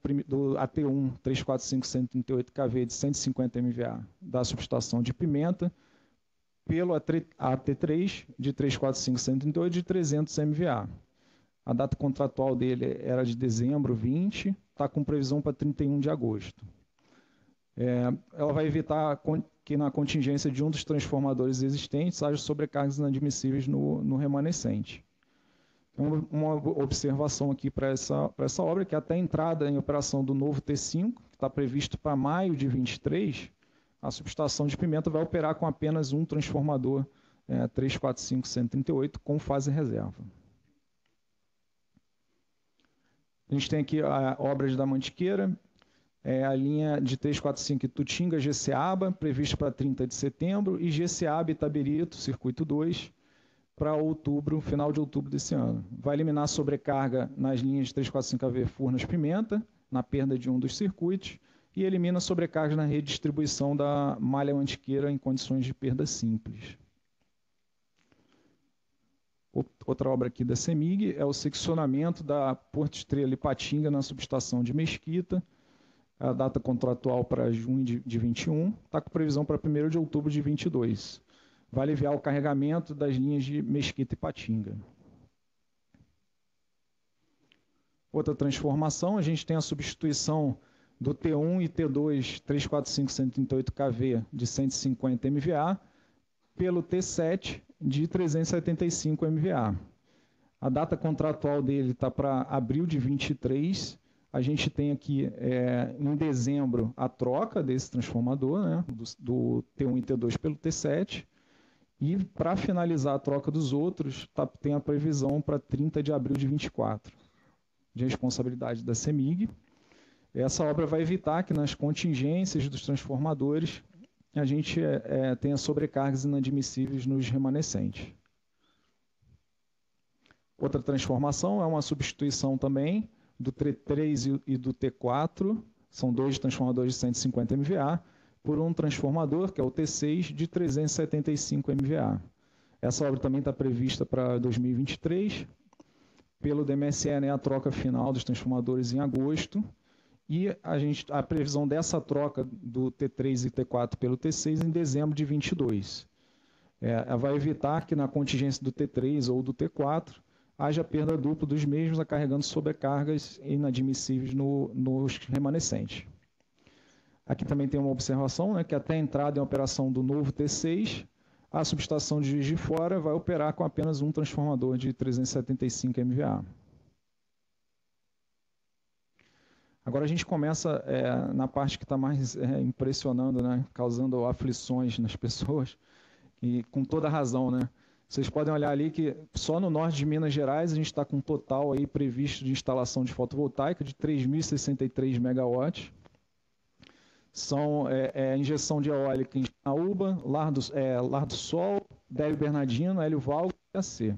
AT1 345-138 kV de 150 MVA da subestação de Pimenta pelo AT3 de 345-138 de 300 MVA. A data contratual dele era de dezembro 20, está com previsão para 31 de agosto. Ela vai evitar que na contingência de um dos transformadores existentes haja sobrecargas inadmissíveis no remanescente. Então, uma observação aqui para essa obra, que até a entrada em operação do novo T5, que está previsto para maio de 23, a subestação de Pimenta vai operar com apenas um transformador 345-138 com fase reserva. A gente tem aqui obras da Mantiqueira, a linha de 345 Tutinga, GCABA, prevista para 30 de setembro, e GCABA Itabirito, circuito 2, para outubro, final de outubro desse ano. Vai eliminar a sobrecarga nas linhas de 345 AV Furnas Pimenta, na perda de um dos circuitos, e elimina sobrecargas na redistribuição da malha Mantiqueira em condições de perda simples. Outra obra aqui da CEMIG é o seccionamento da Porto Estrela e Patinga na subestação de Mesquita, a data contratual para junho de 21, está com previsão para 1º de outubro de 22. Vai aliviar o carregamento das linhas de Mesquita e Patinga. Outra transformação, a gente tem a substituição do T1 e T2 345-138 kV de 150 MVA pelo T7 de 375 MVA. A data contratual dele está para abril de 23. A gente tem aqui, em dezembro, a troca desse transformador, né, do T1 e T2 pelo T7. E, para finalizar a troca dos outros, tem a previsão para 30 de abril de 24, de responsabilidade da CEMIG. Essa obra vai evitar que, nas contingências dos transformadores, a gente tenha sobrecargas inadmissíveis nos remanescentes. Outra transformação é uma substituição também do T3 e do T4, são 2 transformadores de 150 MVA, por um transformador, que é o T6, de 375 MVA. Essa obra também está prevista para 2023. Pelo DMSE, né, a troca final dos transformadores em agosto. E a previsão dessa troca do T3 e T4 pelo T6 em dezembro de 22. Ela vai evitar que na contingência do T3 ou do T4 haja perda dupla dos mesmos, acarregando sobrecargas inadmissíveis nos remanescentes. Aqui também tem uma observação, né, que até a entrada em operação do novo T6, a subestação de Juiz de Fora vai operar com apenas um transformador de 375 MVA. Agora a gente começa na parte que está mais impressionando, né, causando aflições nas pessoas, e com toda razão, né? Vocês podem olhar ali que só no norte de Minas Gerais a gente está com um total aí previsto de instalação de fotovoltaica de 3.063 megawatts. São injeção de eólica em Janaúba, Lar do Sol, Délio Bernardino, Hélio Valgo e AC.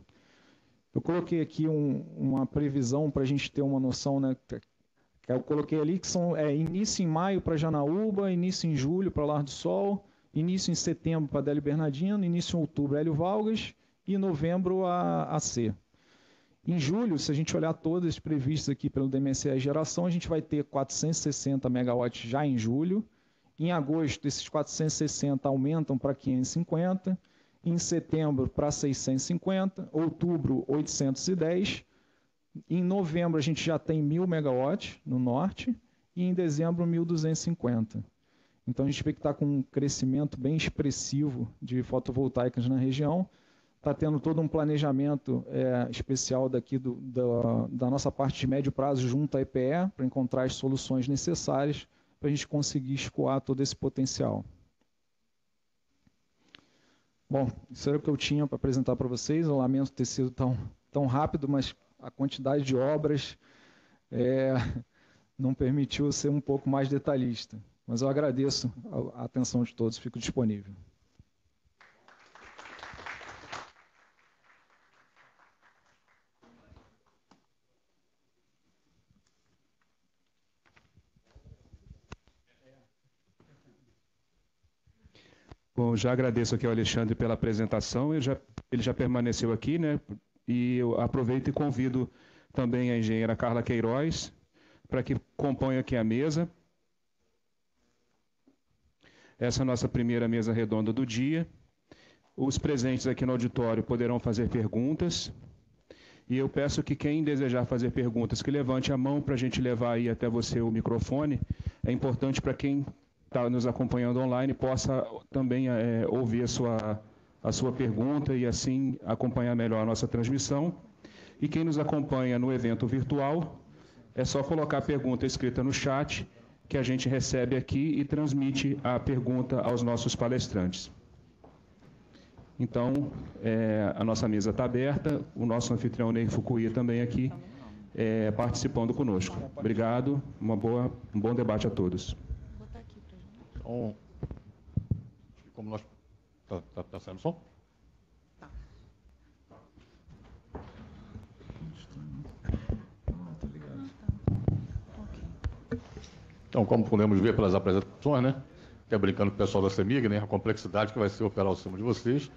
Eu coloquei aqui uma previsão para a gente ter uma noção, né? Eu coloquei ali que são início em maio para Janaúba, início em julho para Lar do Sol, início em setembro para Délio Bernardino, início em outubro Hélio Valgas e novembro a AC. Em julho, se a gente olhar todas previstas aqui pelo DMSE Geração, a gente vai ter 460 megawatts já em julho. Em agosto, esses 460 aumentam para 550. Em setembro, para 650. Outubro, 810. Em novembro, a gente já tem 1.000 megawatts no norte. E em dezembro, 1.250. Então, a gente vê que está com um crescimento bem expressivo de fotovoltaicas na região. Está tendo todo um planejamento especial daqui da nossa parte de médio prazo junto à EPE para encontrar as soluções necessárias para a gente conseguir escoar todo esse potencial. Bom, isso era o que eu tinha para apresentar para vocês. Eu lamento ter sido tão rápido, mas a quantidade de obras não permitiu ser um pouco mais detalhista. Mas eu agradeço a atenção de todos, fico disponível. Bom, já agradeço aqui ao Alexandre pela apresentação. Ele já permaneceu aqui, né? E eu aproveito e convido também a engenheira Carla Queiroz para que componha aqui a mesa. Essa é a nossa primeira mesa redonda do dia. Os presentes aqui no auditório poderão fazer perguntas. E eu peço que quem desejar fazer perguntas, que levante a mão para a gente levar aí até você o microfone. É importante para quem está nos acompanhando online possa também ouvir a sua pergunta e assim acompanhar melhor a nossa transmissão. E quem nos acompanha no evento virtual, é só colocar a pergunta escrita no chat que a gente recebe aqui e transmite a pergunta aos nossos palestrantes. Então, a nossa mesa está aberta, o nosso anfitrião Ney Fukuya também aqui participando conosco. Obrigado, um bom debate a todos. Então, como nós... Está saindo som? Então, como podemos ver pelas apresentações, né? Até brincando com o pessoal da CEMIG, né? A complexidade que vai ser operar o sistema de vocês.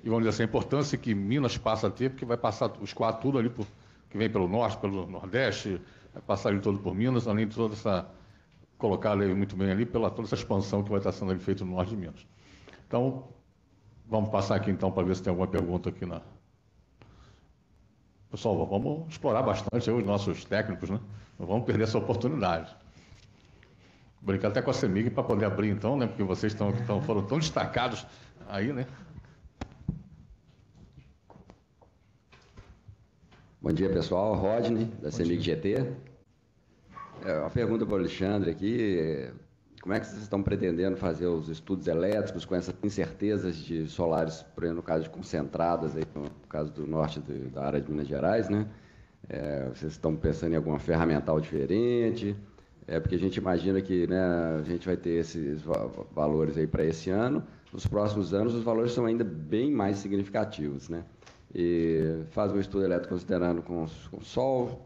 E vamos dizer assim, a importância que Minas passa a ter, porque vai passar escoar tudo ali, que vem pelo norte, pelo nordeste, vai passar ali todo por Minas, além de toda essa... colocar ali muito bem ali, pela toda essa expansão que vai estar sendo ali feita no norte de Minas. Então, vamos passar aqui então para ver se tem alguma pergunta aqui na... Pessoal, vamos explorar bastante aí os nossos técnicos, né? Não vamos perder essa oportunidade. Brincar até com a CEMIG para poder abrir então, né? Porque vocês foram tão destacados aí, né? Bom dia, pessoal. Rodney, da CEMIG GT. Uma pergunta para o Alexandre aqui. Como é que vocês estão pretendendo fazer os estudos elétricos com essas incertezas de solares, por exemplo, no caso de concentradas, aí, no caso do norte da área de Minas Gerais, né? Vocês estão pensando em alguma ferramental diferente? Porque a gente imagina que, né, a gente vai ter esses valores aí para esse ano. Nos próximos anos, os valores são ainda bem mais significativos, né? E faz um estudo elétrico considerando com sol,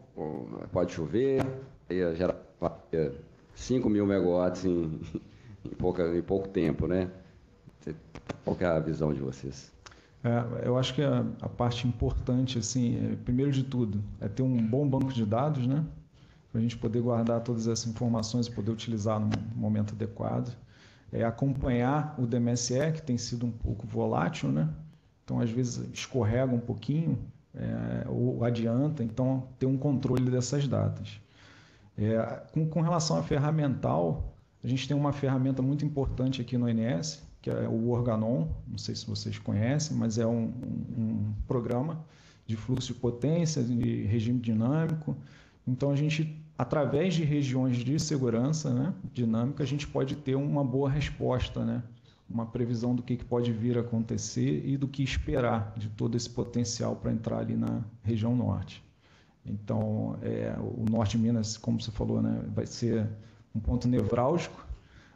pode chover, aí gera 5.000 megawatts em pouco tempo, né? Qual que é a visão de vocês? Eu acho que a parte importante, assim, primeiro de tudo, é ter um bom banco de dados, né? Para a gente poder guardar todas essas informações e poder utilizar no momento adequado. Acompanhar o DMSE, que tem sido um pouco volátil, né? Então, às vezes, escorrega um pouquinho ou adianta, então, ter um controle dessas datas. Com relação à ferramental, a gente tem uma ferramenta muito importante aqui no ONS, que é o Organon, não sei se vocês conhecem, mas é um programa de fluxo de potência, de regime dinâmico. Então, a gente, através de regiões de segurança, né, dinâmica, a gente pode ter uma boa resposta, né, uma previsão do que pode vir a acontecer e do que esperar de todo esse potencial para entrar ali na região norte. Então, o norte de Minas, como você falou, né, vai ser um ponto nevrálgico.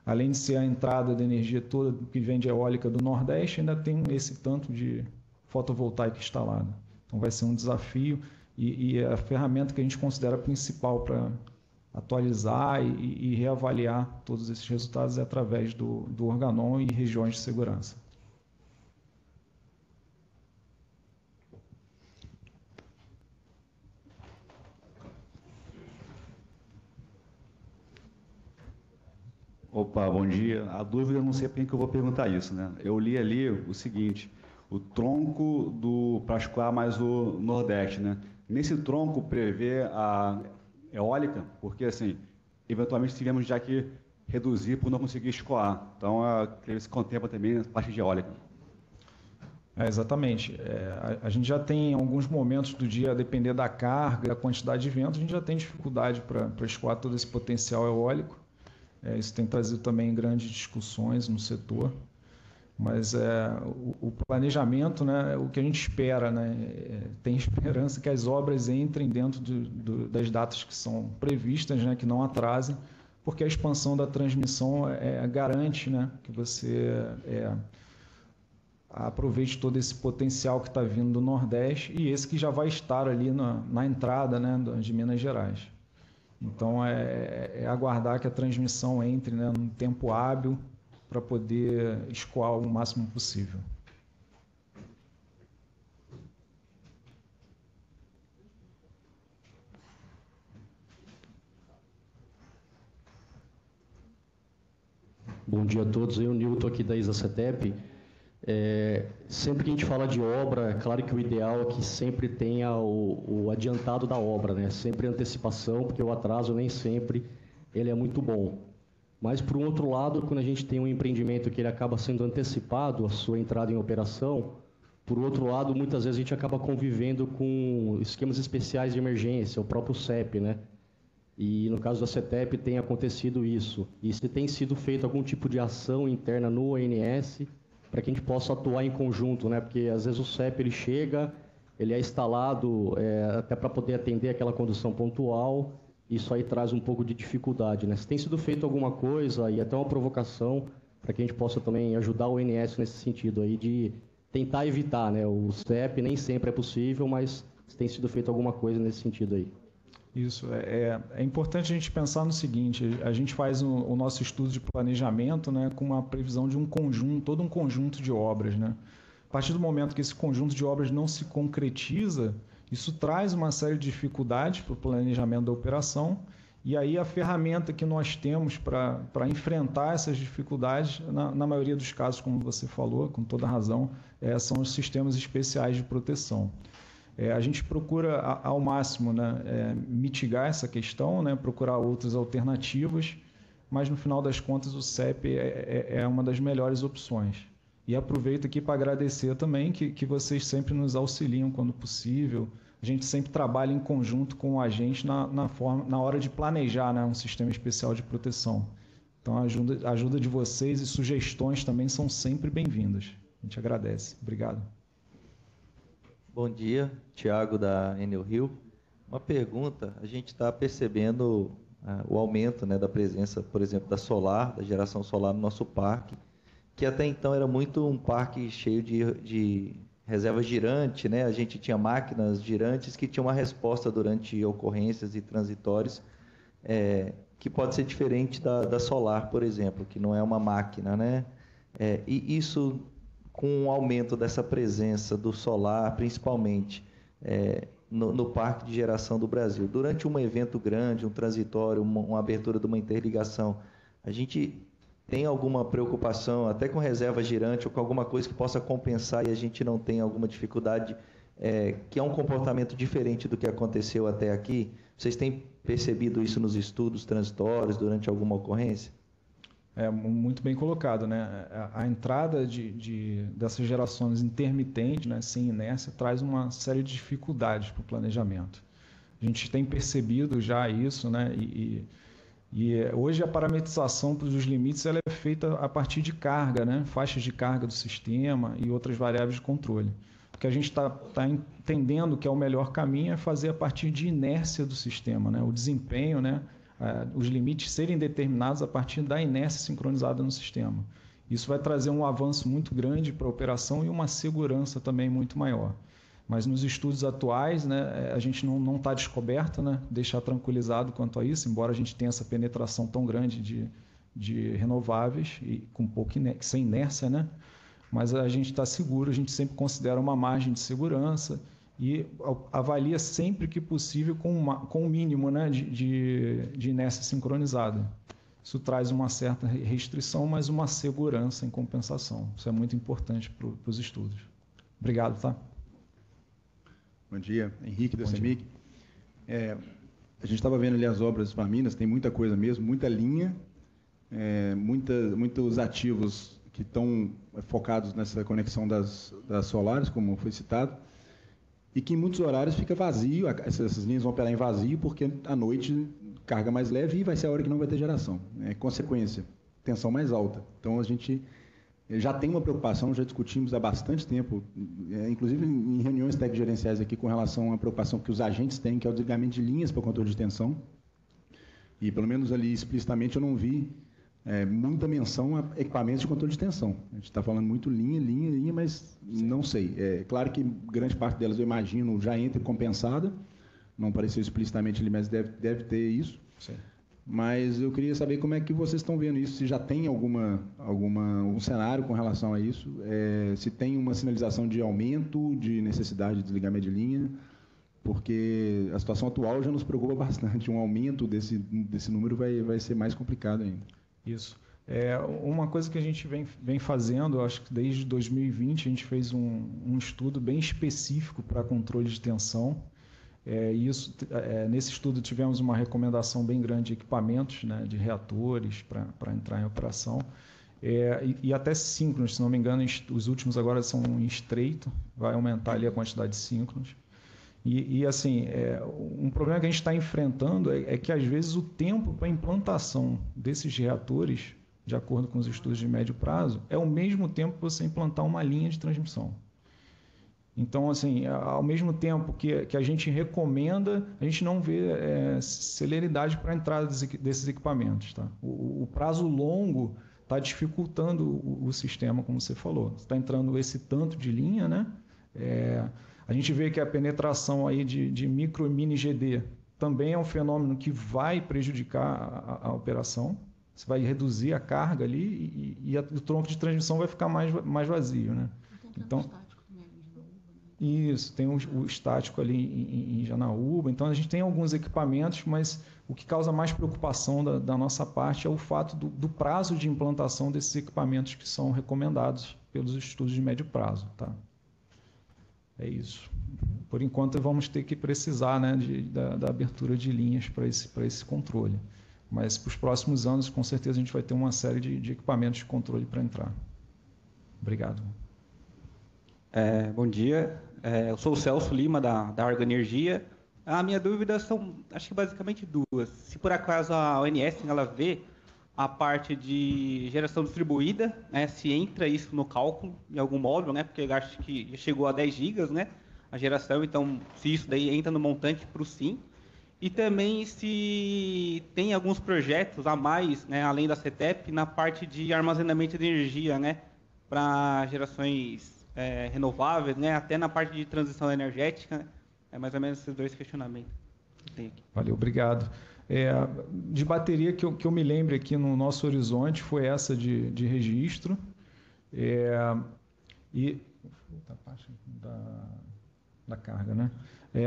Além de ser a entrada de energia toda que vem de eólica do Nordeste, ainda tem esse tanto de fotovoltaica instalada. Então, vai ser um desafio e a ferramenta que a gente considera principal para atualizar e reavaliar todos esses resultados é através do Organon e regiões de segurança. Opa, bom dia. A dúvida, eu não sei para quem que eu vou perguntar isso, né? Eu li ali o seguinte, o tronco para escoar mais o Nordeste, né? Nesse tronco prevê a eólica, porque, assim, eventualmente tivemos já que reduzir por não conseguir escoar. Então, se contempla também a parte de eólica. Exatamente. A gente já tem, em alguns momentos do dia, a depender da carga, da quantidade de vento, a gente já tem dificuldade para escoar todo esse potencial eólico. Isso tem trazido também grandes discussões no setor, mas o planejamento, né, o que a gente espera, né, tem esperança que as obras entrem dentro das datas que são previstas, né, que não atrasem, porque a expansão da transmissão garante, né, que você aproveite todo esse potencial que está vindo do Nordeste e esse que já vai estar ali na entrada, né, de Minas Gerais. Então, aguardar que a transmissão entre, né, num tempo hábil para poder escoar o máximo possível. Bom dia a todos, eu, Nilton, aqui da ISA-CETEP. Sempre que a gente fala de obra, é claro que o ideal é que sempre tenha o adiantado da obra, né? Sempre antecipação, porque o atraso nem sempre ele é muito bom. Mas, por um outro lado, quando a gente tem um empreendimento que ele acaba sendo antecipado, a sua entrada em operação, por outro lado, muitas vezes a gente acaba convivendo com esquemas especiais de emergência, o próprio CEP, né? E no caso da CETEP tem acontecido isso. E se tem sido feito algum tipo de ação interna no ONS para que a gente possa atuar em conjunto, né? Porque às vezes o CEP ele chega, ele é instalado até para poder atender aquela condução pontual, isso aí traz um pouco de dificuldade, né? Se tem sido feito alguma coisa e até uma provocação para que a gente possa também ajudar o ONS nesse sentido aí de tentar evitar, né? O CEP nem sempre é possível, mas se tem sido feito alguma coisa nesse sentido aí. Isso, é importante a gente pensar no seguinte, a gente faz o nosso estudo de planejamento, né, com uma previsão de todo um conjunto de obras, né? A partir do momento que esse conjunto de obras não se concretiza, isso traz uma série de dificuldades para o planejamento da operação e aí a ferramenta que nós temos para enfrentar essas dificuldades, na maioria dos casos, como você falou, com toda razão, são os sistemas especiais de proteção. A gente procura ao máximo, né, mitigar essa questão, né, procurar outras alternativas, mas no final das contas o CEP é uma das melhores opções. E aproveito aqui para agradecer também que vocês sempre nos auxiliam quando possível. A gente sempre trabalha em conjunto com a gente na hora de planejar, né, um sistema especial de proteção. Então a ajuda de vocês e sugestões também são sempre bem-vindas. A gente agradece. Obrigado. Bom dia, Tiago da Enel Rio. Uma pergunta, a gente está percebendo o aumento, né, da presença, por exemplo, da solar, da geração solar no nosso parque, que até então era muito um parque cheio de reserva girante, né? A gente tinha máquinas girantes que tinham uma resposta durante ocorrências e transitórios, que pode ser diferente da solar, por exemplo, que não é uma máquina, né? E isso, com o aumento dessa presença do solar, principalmente no parque de geração do Brasil, durante um evento grande, um transitório, uma abertura de uma interligação, a gente tem alguma preocupação, até com reserva girante, ou com alguma coisa que possa compensar e a gente não tem alguma dificuldade, que é um comportamento diferente do que aconteceu até aqui? Vocês têm percebido isso nos estudos transitórios, durante alguma ocorrência? Muito bem colocado, né? A entrada dessas gerações intermitentes, né, sem inércia, traz uma série de dificuldades para o planejamento. A gente tem percebido já isso, né? E E hoje a parametrização dos limites ela é feita a partir de carga, né? Faixas de carga do sistema e outras variáveis de controle. O que a gente está entendendo que é o melhor caminho é fazer a partir de inércia do sistema, né? O desempenho, né? Os limites serem determinados a partir da inércia sincronizada no sistema. Isso vai trazer um avanço muito grande para a operação e uma segurança também muito maior. Mas nos estudos atuais, né, a gente não está descoberto, né, deixar tranquilizado quanto a isso, embora a gente tenha essa penetração tão grande de renováveis e com sem inércia, né, mas a gente está seguro, a gente sempre considera uma margem de segurança e avalia sempre que possível com o mínimo, né, de inércia sincronizada. Isso traz uma certa restrição, mas uma segurança em compensação. Isso é muito importante para os estudos. Obrigado, tá? Bom dia, Henrique da CEMIG. A gente estava vendo ali as obras para Minas, tem muita coisa mesmo, muita linha, muitos ativos que estão focados nessa conexão das solares, como foi citado, e que em muitos horários fica vazio, essas linhas vão operar em vazio, porque à noite carga mais leve e vai ser a hora que não vai ter geração. Consequência, tensão mais alta. Então a gente já tem uma preocupação, já discutimos há bastante tempo, inclusive em reuniões técnico-gerenciais aqui, com relação à preocupação que os agentes têm, que é o desligamento de linhas para controle de tensão. E, pelo menos ali explicitamente, eu não vi muita menção a equipamentos de controle de tensão. A gente está falando muito linha, mas não sei. É claro que grande parte delas, eu imagino, já entra compensada. Não apareceu explicitamente ali, mas deve ter isso. Sim. Mas eu queria saber como é que vocês estão vendo isso, se já tem algum cenário com relação a isso, se tem uma sinalização de aumento de necessidade de desligamento de linha, porque a situação atual já nos preocupa bastante. Um aumento desse número vai ser mais complicado ainda. Isso. Uma coisa que a gente vem fazendo, acho que desde 2020 a gente fez um estudo bem específico para controle de tensão. Nesse estudo tivemos uma recomendação bem grande de equipamentos, né, de reatores para entrar em operação, e até síncronos, se não me engano, os últimos agora são em estreito, vai aumentar ali a quantidade de síncronos. Um problema que a gente está enfrentando é que, às vezes, o tempo para a implantação desses reatores, de acordo com os estudos de médio prazo, é o mesmo tempo que você implantar uma linha de transmissão. Então, ao mesmo tempo que a gente recomenda, a gente não vê celeridade para a entrada desses equipamentos. Tá? O prazo longo está dificultando o sistema, como você falou. Está entrando esse tanto de linha, né? A gente vê que a penetração aí de micro e mini GD também é um fenômeno que vai prejudicar a operação. Você vai reduzir a carga ali e o tronco de transmissão vai ficar mais vazio, né? Então, isso, tem o estático ali em Janaúba. Então, a gente tem alguns equipamentos, mas o que causa mais preocupação da nossa parte é o fato do prazo de implantação desses equipamentos que são recomendados pelos estudos de médio prazo. Tá? É isso. Por enquanto, vamos ter que precisar, né, da abertura de linhas para esse controle. Mas, para os próximos anos, com certeza, a gente vai ter uma série de equipamentos de controle para entrar. Obrigado. Bom dia. Eu sou o Celso Lima, da Argo Energia. A minha dúvida são, acho que basicamente duas. Se por acaso a ONS ela vê a parte de geração distribuída, né, se entra isso no cálculo em algum módulo, né, porque eu acho que já chegou a 10 gigas, né, a geração, então se isso daí entra no montante para o SIM. E também se tem alguns projetos a mais, né, além da CETEP, na parte de armazenamento de energia, né, para gerações renováveis, né, até na parte de transição energética, né? É mais ou menos esses dois questionamentos que eu tenho aqui. Valeu, obrigado. De bateria que eu me lembre aqui no nosso horizonte foi essa de registro. E a parte da carga, né?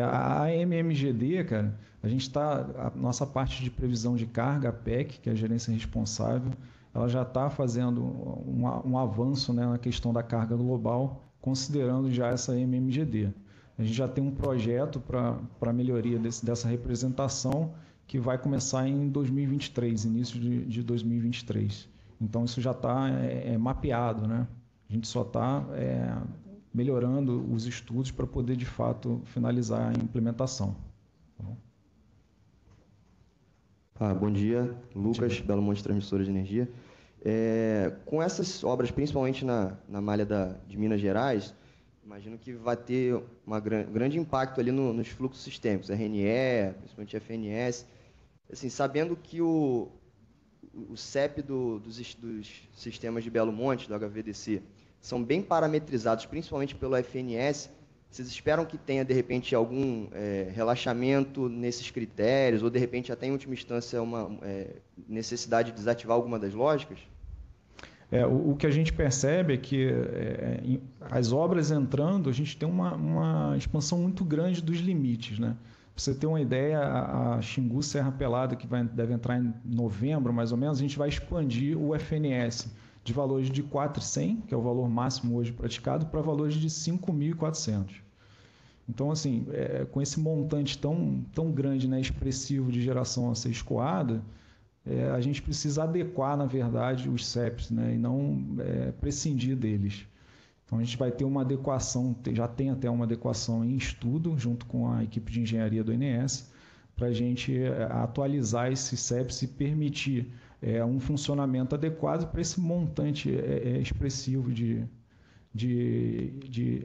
A MMGD, cara, a nossa parte de previsão de carga, a PEC, que é a gerência responsável, ela já está fazendo um avanço, né, na questão da carga global, considerando já essa MMGD. A gente já tem um projeto para melhoria dessa representação que vai começar em 2023, início de 2023. Então, isso já está mapeado, né? A gente só está melhorando os estudos para poder, de fato, finalizar a implementação. Tá bom? Bom dia, Lucas, Belo Monte Transmissora de Energia. Com essas obras, principalmente na malha de Minas Gerais, imagino que vai ter um grande impacto ali nos fluxos sistêmicos, RNE, principalmente FNS. Assim, sabendo que o CEP dos sistemas de Belo Monte, do HVDC, são bem parametrizados, principalmente pelo FNS, vocês esperam que tenha, de repente, algum relaxamento nesses critérios, ou, de repente, até em última instância, uma necessidade de desativar alguma das lógicas? O que a gente percebe é que as obras entrando, a gente tem uma expansão muito grande dos limites, né? Para você ter uma ideia, a Xingu Serra Pelada, que deve entrar em novembro, mais ou menos, a gente vai expandir o FNS de valores de 4.100, que é o valor máximo hoje praticado, para valores de 5.400. Então, assim, com esse montante tão grande, né, expressivo de geração a ser escoada, a gente precisa adequar, na verdade, os CEPs, né, e não prescindir deles. Então, a gente vai ter uma adequação, já tem até uma adequação em estudo, junto com a equipe de engenharia do INS, para a gente atualizar esses CEPs e permitir um funcionamento adequado para esse montante expressivo de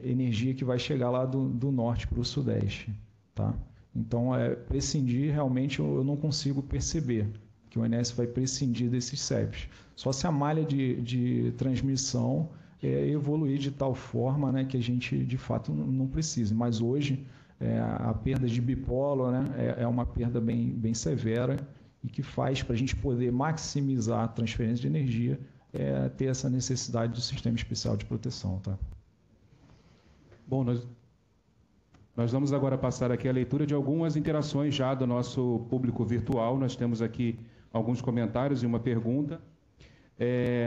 energia que vai chegar lá do norte para o sudeste. Tá? Então, prescindir, realmente, eu não consigo perceber que o INS vai prescindir desses CEPs. Só se a malha de transmissão evoluir de tal forma, né, que a gente, de fato, não precise. Mas hoje, a perda de bipolo, né, é uma perda bem severa e que faz, para a gente poder maximizar a transferência de energia, ter essa necessidade do sistema especial de proteção. Tá? Bom, nós vamos agora passar aqui a leitura de algumas interações já do nosso público virtual. Nós temos aqui alguns comentários e uma pergunta.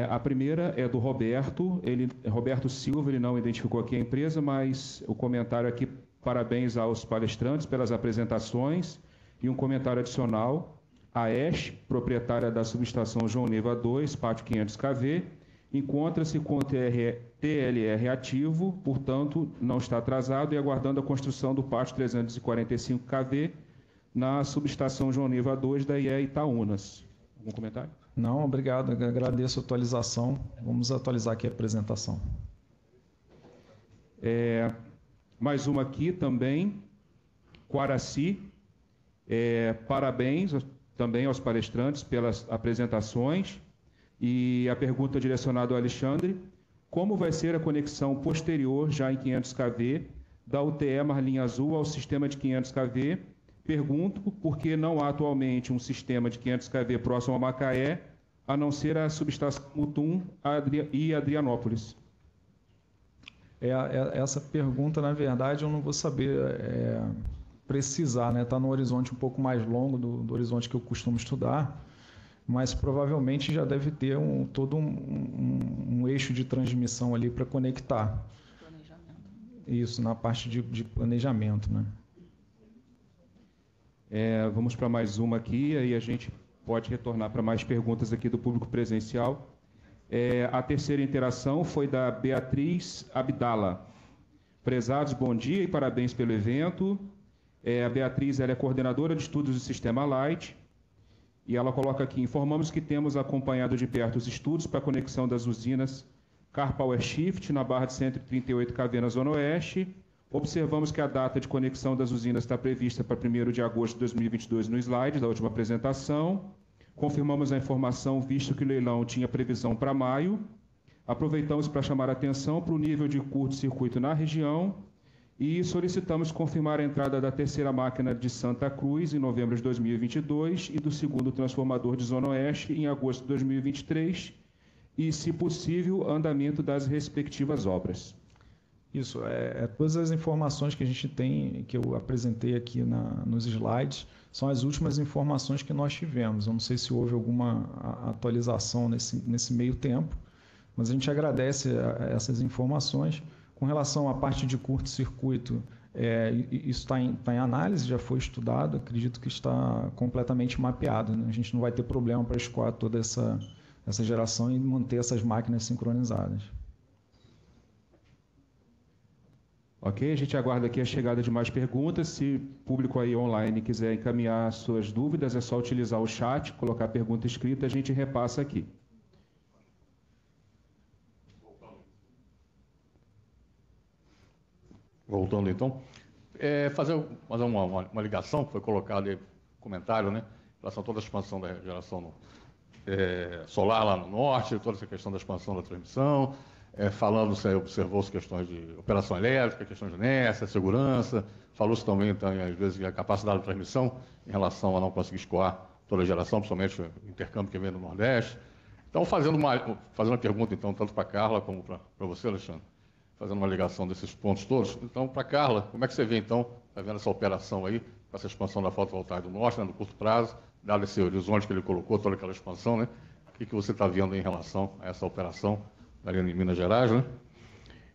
A primeira é do Roberto. Roberto Silva, ele não identificou aqui a empresa, mas o comentário aqui: parabéns aos palestrantes pelas apresentações, e um comentário adicional: a ESH, proprietária da subestação João Neiva 2, pátio 500 kV, encontra-se com o TLR ativo, portanto, não está atrasado e aguardando a construção do pátio 345 kV na subestação João Neiva 2 da IE Itaúnas. Algum comentário? Não, obrigado. Agradeço a atualização. Vamos atualizar aqui a apresentação. Mais uma aqui também, Quaraci. Parabéns também aos palestrantes pelas apresentações. E a pergunta direcionada ao Alexandre: como vai ser a conexão posterior, já em 500 kV, da UTE Marlinha Azul ao sistema de 500 kV? Pergunto porque não há atualmente um sistema de 500 kV próximo a Macaé, a não ser a subestação Mutum e Adrianópolis. Essa pergunta, na verdade, eu não vou saber precisar, né? Está no horizonte um pouco mais longo do horizonte que eu costumo estudar, mas provavelmente já deve ter todo um eixo de transmissão ali para conectar. Isso, na parte de planejamento, né? Vamos para mais uma aqui, aí a gente pode retornar para mais perguntas aqui do público presencial. A terceira interação foi da Beatriz Abdala. Prezados, bom dia e parabéns pelo evento. A Beatriz, ela é coordenadora de estudos do Sistema Light, e ela coloca aqui: informamos que temos acompanhado de perto os estudos para a conexão das usinas Car Power Shift na barra de 138 kV na Zona Oeste. Observamos que a data de conexão das usinas está prevista para 1º de agosto de 2022 no slide da última apresentação. Confirmamos a informação, visto que o leilão tinha previsão para maio. Aproveitamos para chamar a atenção para o nível de curto-circuito na região e solicitamos confirmar a entrada da terceira máquina de Santa Cruz em novembro de 2022 e do segundo transformador de Zona Oeste em agosto de 2023 e, se possível, andamento das respectivas obras. Isso, todas as informações que a gente tem, que eu apresentei aqui nos slides, são as últimas informações que nós tivemos. Eu não sei se houve alguma atualização nesse meio tempo, mas a gente agradece essas informações. Com relação à parte de curto-circuito, isso está em análise, já foi estudado, acredito que está completamente mapeado, né? A gente não vai ter problema para escoar toda essa geração e manter essas máquinas sincronizadas. Ok? A gente aguarda aqui a chegada de mais perguntas. Se o público aí online quiser encaminhar suas dúvidas, é só utilizar o chat, colocar a pergunta escrita, a gente repassa aqui. Voltando então, fazer uma ligação que foi colocada aí, comentário, né, em relação a toda a expansão da geração solar lá no norte, toda essa questão da expansão da transmissão, falando, você observou as questões de operação elétrica, questões de inércia, segurança, falou-se também, então, às vezes, a capacidade de transmissão em relação a não conseguir escoar toda a geração, principalmente o intercâmbio que vem do Nordeste. Então, fazendo uma pergunta, então, tanto para a Carla como para você, Alexandre, fazendo uma ligação desses pontos todos. Então, para a Carla, como é que você vê, então, está vendo essa operação aí, com essa expansão da fotovoltaica do Norte, né, no curto prazo, dado esse horizonte que ele colocou, toda aquela expansão, né? O que você está vendo em relação a essa operação ali em Minas Gerais, né?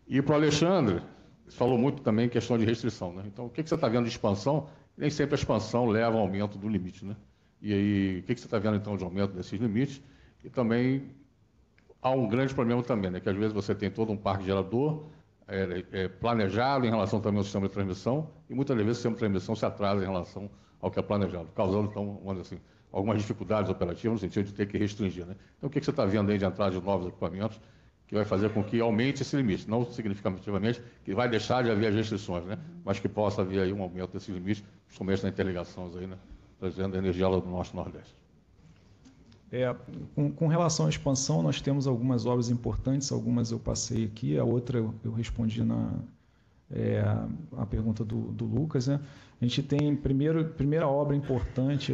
E para o Alexandre, você falou muito também em questão de restrição, né? Então, o que você está vendo de expansão? Nem sempre a expansão leva ao aumento do limite, né? E aí, o que você está vendo, então, de aumento desses limites? E também há um grande problema também, né? Que às vezes você tem todo um parque gerador planejado em relação também ao sistema de transmissão e muitas vezes o sistema de transmissão se atrasa em relação ao que é planejado, causando, então, vamos dizer assim, algumas dificuldades operativas no sentido de ter que restringir, né? Então, o que você está vendo aí de entrada de novos equipamentos que vai fazer com que aumente esse limite, não significativamente que vai deixar de haver as restrições, né? Mas que possa haver aí um aumento desses limites, principalmente nas interligações aí, né? Trazendo a energia lá do Norte e Nordeste. Com relação à expansão, nós temos algumas obras importantes, algumas eu passei aqui, a outra eu respondi a pergunta do Lucas, né? A gente tem, primeira obra importante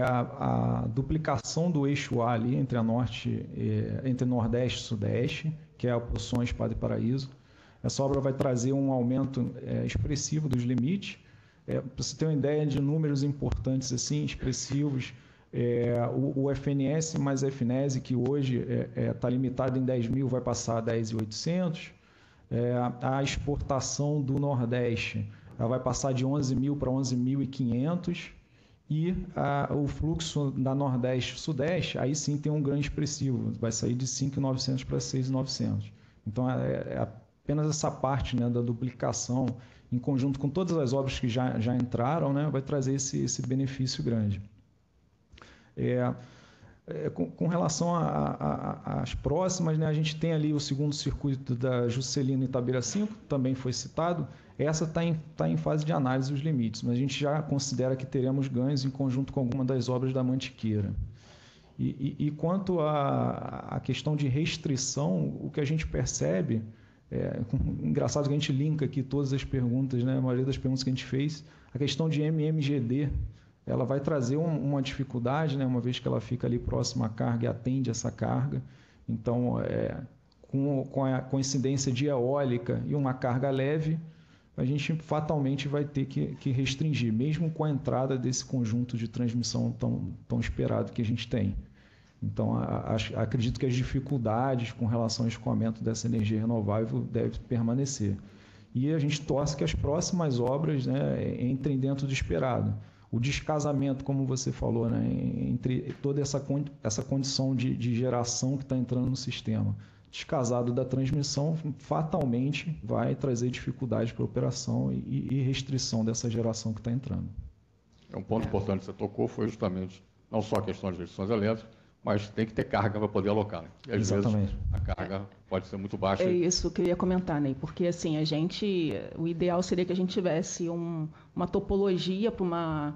a duplicação do eixo A ali entre entre Nordeste e Sudeste, que é a Poções, Espada e Paraíso. Essa obra vai trazer um aumento expressivo dos limites. Para você ter uma ideia de números importantes, assim, expressivos, o FNS mais a FNES, que hoje está limitado em 10 mil, vai passar a 10.800. A exportação do Nordeste ela vai passar de 11 mil para 11.500. E o fluxo da Nordeste-Sudeste, aí sim tem um ganho expressivo, vai sair de 5.900 para 6.900. Então, apenas essa parte, né, da duplicação, em conjunto com todas as obras que já entraram, né, vai trazer esse benefício grande. Com relação às próximas, né, a gente tem ali o segundo circuito da Juscelino Itabira 5, também foi citado. Essa está em fase de análise dos limites, mas a gente já considera que teremos ganhos em conjunto com alguma das obras da Mantiqueira. E quanto à questão de restrição, o que a gente percebe, engraçado que a gente linka aqui todas as perguntas, né, a maioria das perguntas que a gente fez, a questão de MMGD, ela vai trazer uma dificuldade, né, uma vez que ela fica ali próxima à carga e atende essa carga. Então, com a coincidência de eólica e uma carga leve, a gente fatalmente vai ter que restringir, mesmo com a entrada desse conjunto de transmissão tão esperado que a gente tem. Então, acredito que as dificuldades com relação ao escoamento dessa energia renovável devem permanecer. E a gente torce que as próximas obras, né, entrem dentro do esperado. O descasamento, como você falou, né, entre toda essa condição de geração que está entrando no sistema, descasado da transmissão, fatalmente vai trazer dificuldade para a operação e restrição dessa geração que está entrando. Um ponto importante que você tocou foi justamente não só a questão de restrições elétricas, mas tem que ter carga para poder alocar, né? E às vezes a carga pode ser muito baixa. É isso que eu ia comentar, Ney, porque assim, o ideal seria que a gente tivesse uma topologia para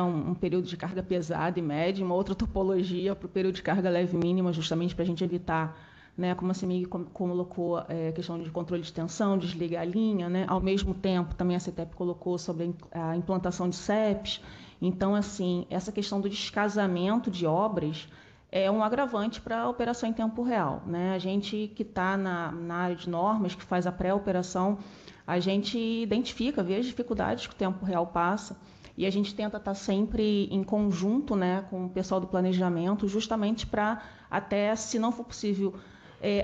um período de carga pesada e média, uma outra topologia para o período de carga leve e mínima, justamente para a gente evitar, né, como a CEMIG colocou, a questão de controle de tensão, desligar a linha, né? Ao mesmo tempo, também a CETEP colocou sobre a implantação de CEPs. Então, assim, essa questão do descasamento de obras é um agravante para a operação em tempo real, né? A gente que está na área de normas, que faz a pré-operação, a gente identifica, vê as dificuldades que o tempo real passa e a gente tenta estar sempre em conjunto, né, com o pessoal do planejamento, justamente para, até se não for possível,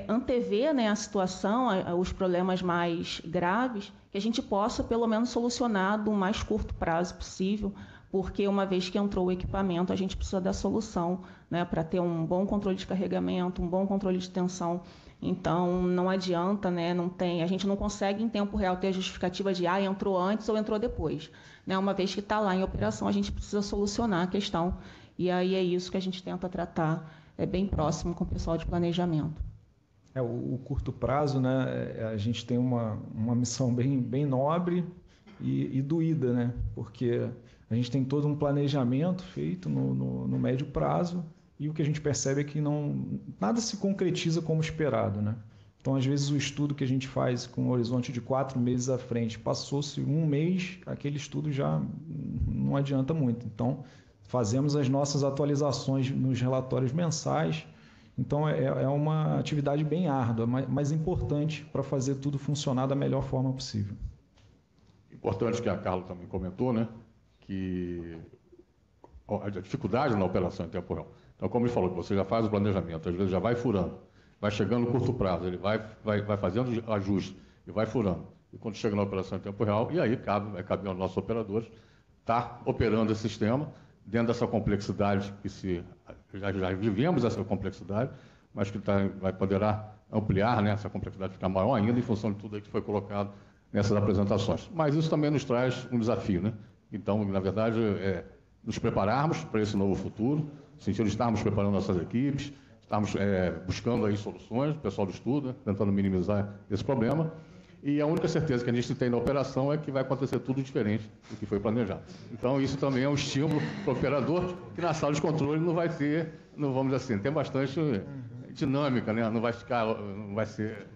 antever, né, a situação, os problemas mais graves, que a gente possa, pelo menos, solucionar do mais curto prazo possível, porque uma vez que entrou o equipamento, a gente precisa da solução, né, para ter um bom controle de carregamento, um bom controle de tensão Então, não adianta, né? A gente não consegue em tempo real ter a justificativa de entrou antes ou entrou depois. Né? Uma vez que está lá em operação, a gente precisa solucionar a questão. E aí é isso que a gente tenta tratar bem próximo com o pessoal de planejamento. O curto prazo, né? A gente tem uma missão bem nobre e doída, né? Porque a gente tem todo um planejamento feito no médio prazo, e o que a gente percebe é que nada se concretiza como esperado, né? Então, às vezes, o estudo que a gente faz com um horizonte de 4 meses à frente, passou-se um mês, aquele estudo já não adianta muito. Então, fazemos as nossas atualizações nos relatórios mensais. Então, é uma atividade bem árdua, mas importante para fazer tudo funcionar da melhor forma possível. Importante que a Carla também comentou, né? Que a dificuldade na operação em tempo real. Então, como ele falou, que você já faz o planejamento, às vezes já vai furando, vai chegando no curto prazo, ele vai fazendo ajuste e vai furando. E quando chega na operação em tempo real, e aí vai caber aos nossos operadores estar operando esse sistema dentro dessa complexidade que já vivemos essa complexidade, mas que poderá ampliar, né, essa complexidade, ficar maior ainda em função de tudo aí que foi colocado nessas apresentações. Mas isso também nos traz um desafio, né? Então, na verdade, nos prepararmos para esse novo futuro, no sentido de estarmos preparando nossas equipes, estarmos buscando aí soluções, o pessoal do estudo, né, tentando minimizar esse problema. E a única certeza que a gente tem na operação é que vai acontecer tudo diferente do que foi planejado. Então, isso também é um estímulo para o operador, que na sala de controle não vai ter, vamos dizer assim, tem bastante dinâmica, né? Não vai ser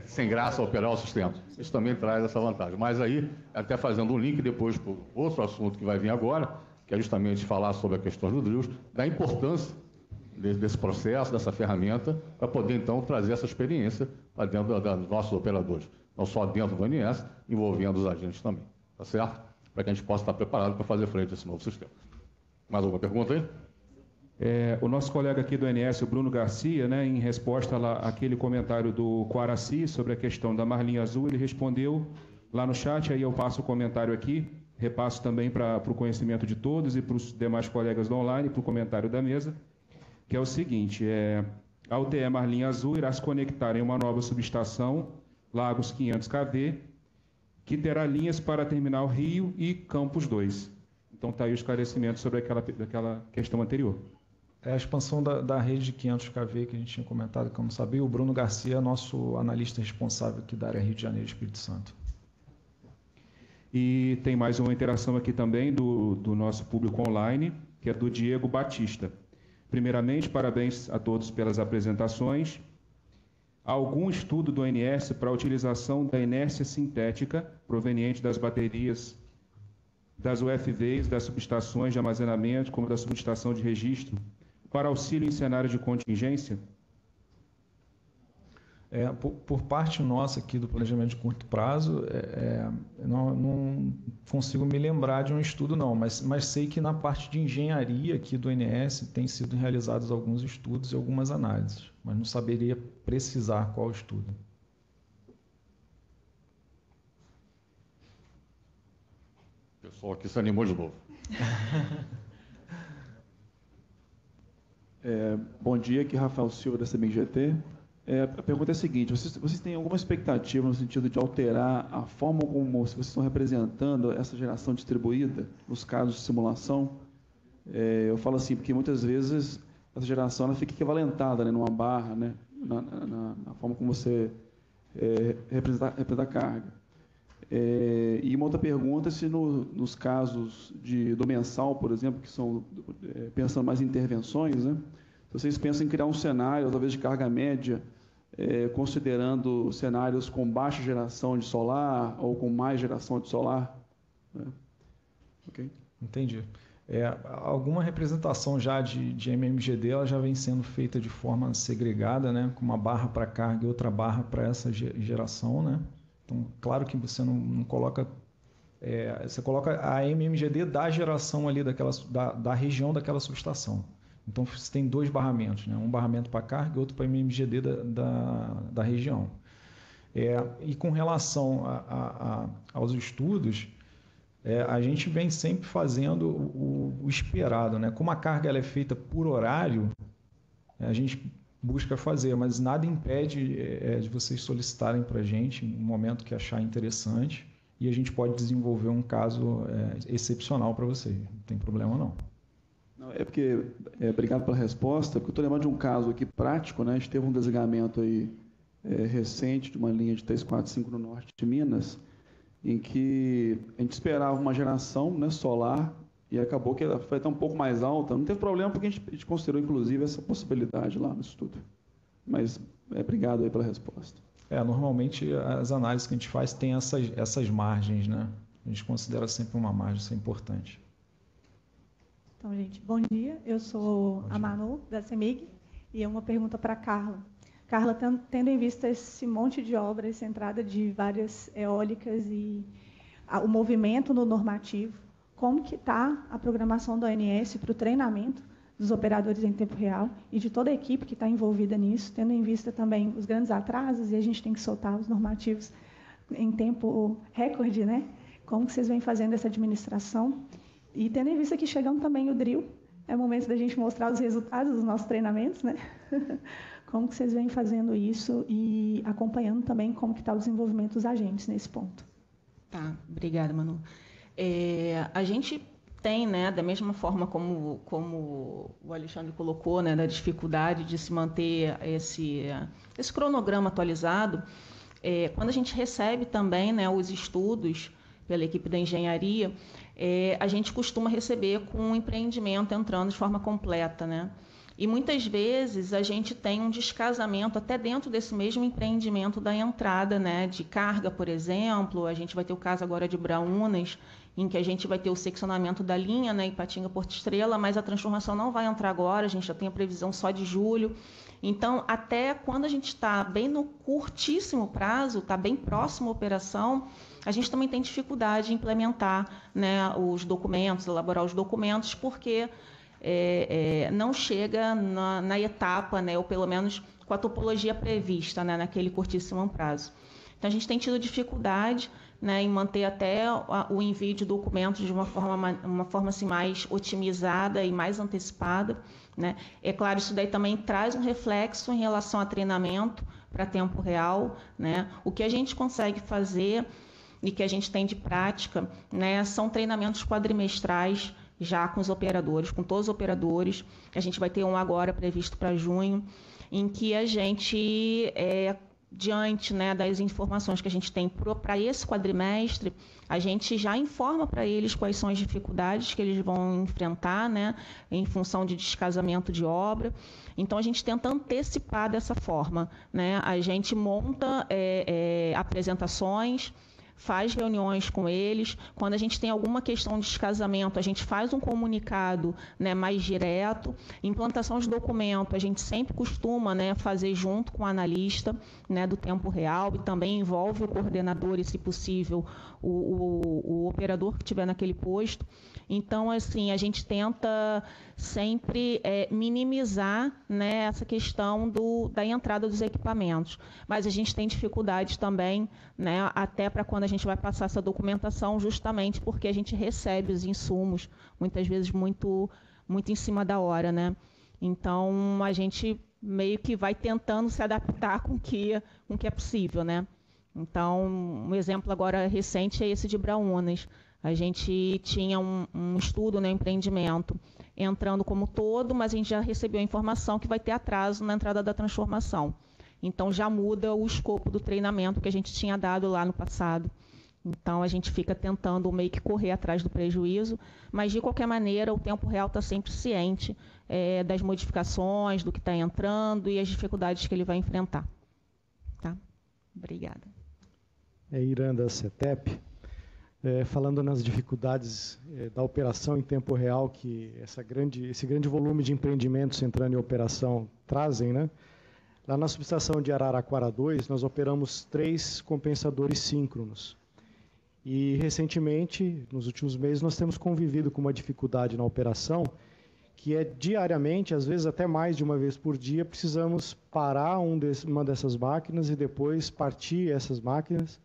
sem graça operar o sistema. Isso também traz essa vantagem. Mas aí, até fazendo um link depois para outro assunto que vai vir agora, que é justamente falar sobre a questão do drills, da importância desse processo, dessa ferramenta, para poder, então, trazer essa experiência para dentro dos nossos operadores. Não só dentro do ONS, envolvendo os agentes também. Tá certo? Para que a gente possa estar preparado para fazer frente a esse novo sistema. Mais alguma pergunta aí? O nosso colega aqui do ONS, o Bruno Garcia, né, em resposta àquele comentário do Quaraci sobre a questão da Marlinha Azul, ele respondeu lá no chat, aí eu passo o comentário aqui, repasso também para o conhecimento de todos e para os demais colegas do online, para o comentário da mesa, que é o seguinte, a UTE Marlinha Azul irá se conectar em uma nova subestação, Lagos 500 kV, que terá linhas para Terminal Rio e Campos 2. Então está aí o esclarecimento sobre aquela questão anterior. A expansão da rede de 500 kV que a gente tinha comentado, que eu não sabia, o Bruno Garcia é nosso analista responsável aqui da área Rio de Janeiro e Espírito Santo. E tem mais uma interação aqui também do nosso público online, que é do Diego Batista. Primeiramente, parabéns a todos pelas apresentações. Há algum estudo do ONS para a utilização da inércia sintética proveniente das baterias das UFVs, das subestações de armazenamento, como da subestação de registro, para auxílio em cenário de contingência? Por parte nossa aqui do planejamento de curto prazo, não consigo me lembrar de um estudo não, mas sei que na parte de engenharia aqui do ONS tem sido realizados alguns estudos e algumas análises, mas não saberia precisar qual estudo. O pessoal aqui se animou de novo. Bom dia, aqui é Rafael Silva da CMGT. A pergunta é a seguinte, vocês têm alguma expectativa no sentido de alterar a forma como vocês estão representando essa geração distribuída nos casos de simulação? Eu falo assim, porque muitas vezes essa geração ela fica equivalentada, né, numa barra, né, na forma como você representa a carga. E uma outra pergunta, se nos casos do mensal, por exemplo, que são, pensando mais em intervenções, né, se vocês pensam em criar um cenário, talvez de carga média, considerando cenários com baixa geração de solar ou com mais geração de solar. Né? Okay. Entendi. Alguma representação já de MMGD ela já vem sendo feita de forma segregada, né, com uma barra para carga e outra barra para essa geração, né? Então, claro que você não coloca... você coloca a MMGD da geração ali da região daquela subestação. Então, você tem dois barramentos, né? Um barramento para carga e outro para MMGD da região. E com relação aos estudos, a gente vem sempre fazendo o esperado, né? Como a carga ela é feita por horário, a gente busca fazer, mas nada impede de vocês solicitarem para a gente no momento que achar interessante e a gente pode desenvolver um caso excepcional para vocês. Não tem problema não. Não, é porque, obrigado pela resposta, porque eu estou lembrando de um caso aqui prático, né? A gente teve um desligamento aí recente de uma linha de 345 no norte de Minas, em que a gente esperava uma geração, né, solar e acabou que ela foi até um pouco mais alta. Não teve problema porque a gente considerou, inclusive, essa possibilidade lá no estudo. Mas obrigado aí pela resposta. Normalmente as análises que a gente faz têm essas margens, né? A gente considera sempre uma margem, isso é importante. Então, gente, bom dia. Eu sou a Manu, da CEMIG, e é uma pergunta para a Carla. Carla, tendo em vista esse monte de obras, essa entrada de várias eólicas e o movimento no normativo, como que está a programação da ONS para o treinamento dos operadores em tempo real e de toda a equipe que está envolvida nisso, tendo em vista também os grandes atrasos e a gente tem que soltar os normativos em tempo recorde, né? Como que vocês vêm fazendo essa administração? E tendo em vista que chegando também o drill, é o momento da gente mostrar os resultados dos nossos treinamentos, né? Como que vocês vêm fazendo isso e acompanhando também como que está o desenvolvimento dos agentes nesse ponto? Tá, obrigada, Manu. A gente tem, né, da mesma forma como o Alexandre colocou, né, da dificuldade de se manter esse cronograma atualizado, quando a gente recebe também, né, os estudos pela equipe da engenharia, a gente costuma receber com o empreendimento entrando de forma completa, né? E muitas vezes a gente tem um descasamento até dentro desse mesmo empreendimento da entrada, né, de carga, por exemplo. A gente vai ter o caso agora de Braúnas, em que a gente vai ter o seccionamento da linha, né, Ipatinga-Porto Estrela, mas a transformação não vai entrar agora, a gente já tem a previsão só de julho. Então, até quando a gente está bem no curtíssimo prazo, está bem próximo à operação, a gente também tem dificuldade em implementar, né, os documentos, elaborar os documentos, porque não chega na etapa, né, ou pelo menos com a topologia prevista, né, naquele curtíssimo prazo. Então, a gente tem tido dificuldade, né, em manter até o envio de documentos de uma forma assim, mais otimizada e mais antecipada, né. É claro, isso daí também traz um reflexo em relação a treinamento para tempo real, né. O que a gente consegue fazer e que a gente tem de prática, né, são treinamentos quadrimestrais já com os operadores, com todos os operadores. A gente vai ter um agora previsto para junho, em que a gente, diante, né, das informações que a gente tem para esse quadrimestre, a gente já informa para eles quais são as dificuldades que eles vão enfrentar, né, em função de descasamento de obra. Então, a gente tenta antecipar dessa forma, né? A gente monta apresentações, faz reuniões com eles. Quando a gente tem alguma questão de descasamento, a gente faz um comunicado, né, mais direto. Implantação de documento, a gente sempre costuma, né, fazer junto com o analista, né, do tempo real, e também envolve o coordenador e, se possível, o operador que estiver naquele posto. Então, assim, a gente tenta sempre minimizar, né, essa questão da entrada dos equipamentos. Mas a gente tem dificuldade também, né, até para quando a gente vai passar essa documentação, justamente porque a gente recebe os insumos, muitas vezes muito em cima da hora, né? Então, a gente meio que vai tentando se adaptar com o que é possível, né? Então, um exemplo agora recente é esse de Braúnas. A gente tinha um estudo, né, empreendimento, entrando como todo, mas a gente já recebeu a informação que vai ter atraso na entrada da transformação. Então, já muda o escopo do treinamento que a gente tinha dado lá no passado. Então, a gente fica tentando meio que correr atrás do prejuízo, mas, de qualquer maneira, o tempo real está sempre ciente das modificações, do que está entrando e as dificuldades que ele vai enfrentar. Tá? Obrigada. Iranda CETEP. Falando nas dificuldades da operação em tempo real que esse grande volume de empreendimentos entrando em operação trazem, né? Lá na subestação de Araraquara 2, nós operamos 3 compensadores síncronos. E, recentemente, nos últimos meses, nós temos convivido com uma dificuldade na operação, que é diariamente, às vezes até mais de uma vez por dia, precisamos parar uma dessas máquinas e depois partir essas máquinas,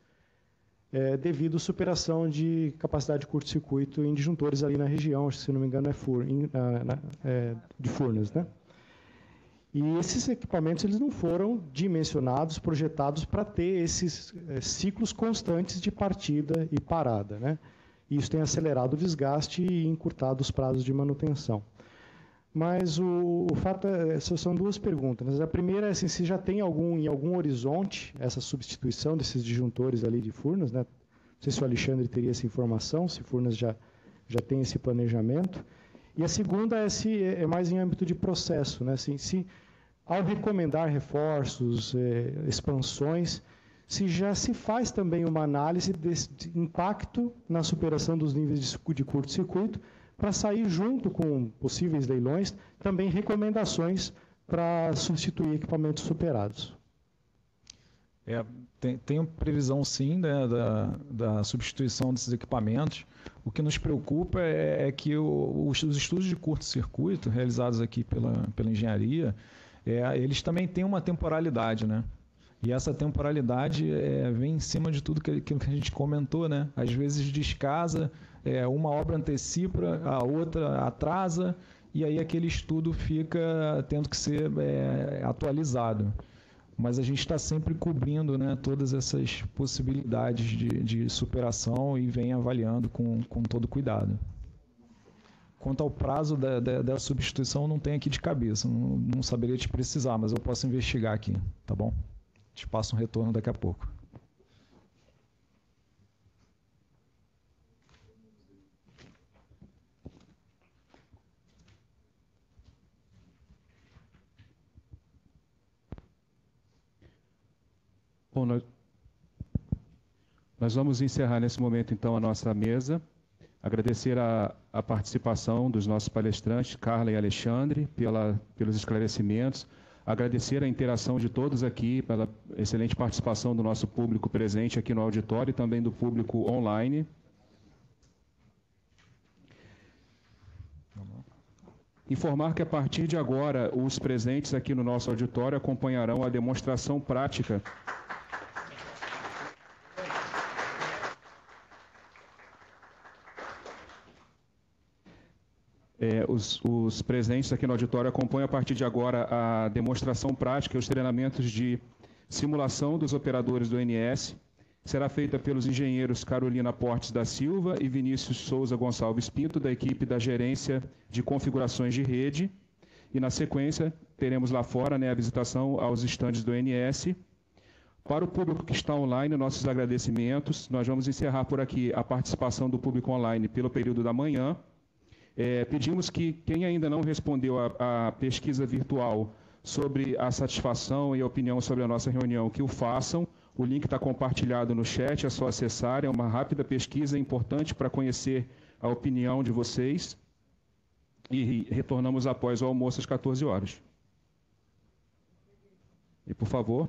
devido à superação de capacidade de curto-circuito em disjuntores ali na região, acho que, se não me engano, de Furnas, né? E esses equipamentos eles não foram dimensionados, projetados para ter esses ciclos constantes de partida e parada, né? E isso tem acelerado o desgaste e encurtado os prazos de manutenção. Mas o fato são duas perguntas. A primeira é assim, se já tem em algum horizonte essa substituição desses disjuntores ali de Furnas, né? Não sei se o Alexandre teria essa informação, se Furnas já tem esse planejamento. E a segunda é mais em âmbito de processo, né? Assim, se ao recomendar reforços, expansões, se já se faz também uma análise desse impacto na superação dos níveis de curto-circuito, para sair junto com possíveis leilões, também recomendações para substituir equipamentos superados. Tem previsão, sim, né, da substituição desses equipamentos. O que nos preocupa é que os estudos de curto-circuito realizados aqui pela engenharia, eles também têm uma temporalidade, né? E essa temporalidade vem em cima de tudo que a gente comentou, né? Às vezes descasa, uma obra antecipa, a outra atrasa, e aí aquele estudo fica tendo que ser atualizado. Mas a gente está sempre cobrindo, né, todas essas possibilidades de superação e vem avaliando com todo cuidado. Quanto ao prazo da substituição, não tem aqui de cabeça, não saberia te precisar, mas eu posso investigar aqui, tá bom? Te passo um retorno daqui a pouco. Bom, nós vamos encerrar nesse momento, então, a nossa mesa. Agradecer a participação dos nossos palestrantes, Carla e Alexandre, pelos esclarecimentos. Agradecer a interação de todos aqui, pela excelente participação do nosso público presente aqui no auditório e também do público online. Informar que, a partir de agora, os presentes aqui no nosso auditório acompanharão a demonstração prática os presentes aqui no auditório acompanham a partir de agora a demonstração prática e os treinamentos de simulação dos operadores do ONS. Será feita pelos engenheiros Carolina Portes da Silva e Vinícius Souza Gonçalves Pinto, da equipe da Gerência de Configurações de Rede. E, na sequência, teremos lá fora, né, a visitação aos estandes do ONS. Para o público que está online, nossos agradecimentos. Nós vamos encerrar por aqui a participação do público online pelo período da manhã. Pedimos que quem ainda não respondeu à pesquisa virtual sobre a satisfação e a opinião sobre a nossa reunião, que o façam. O link está compartilhado no chat, é só acessar. É uma rápida pesquisa, importante para conhecer a opinião de vocês. E retornamos após o almoço às 14 horas. E, por favor...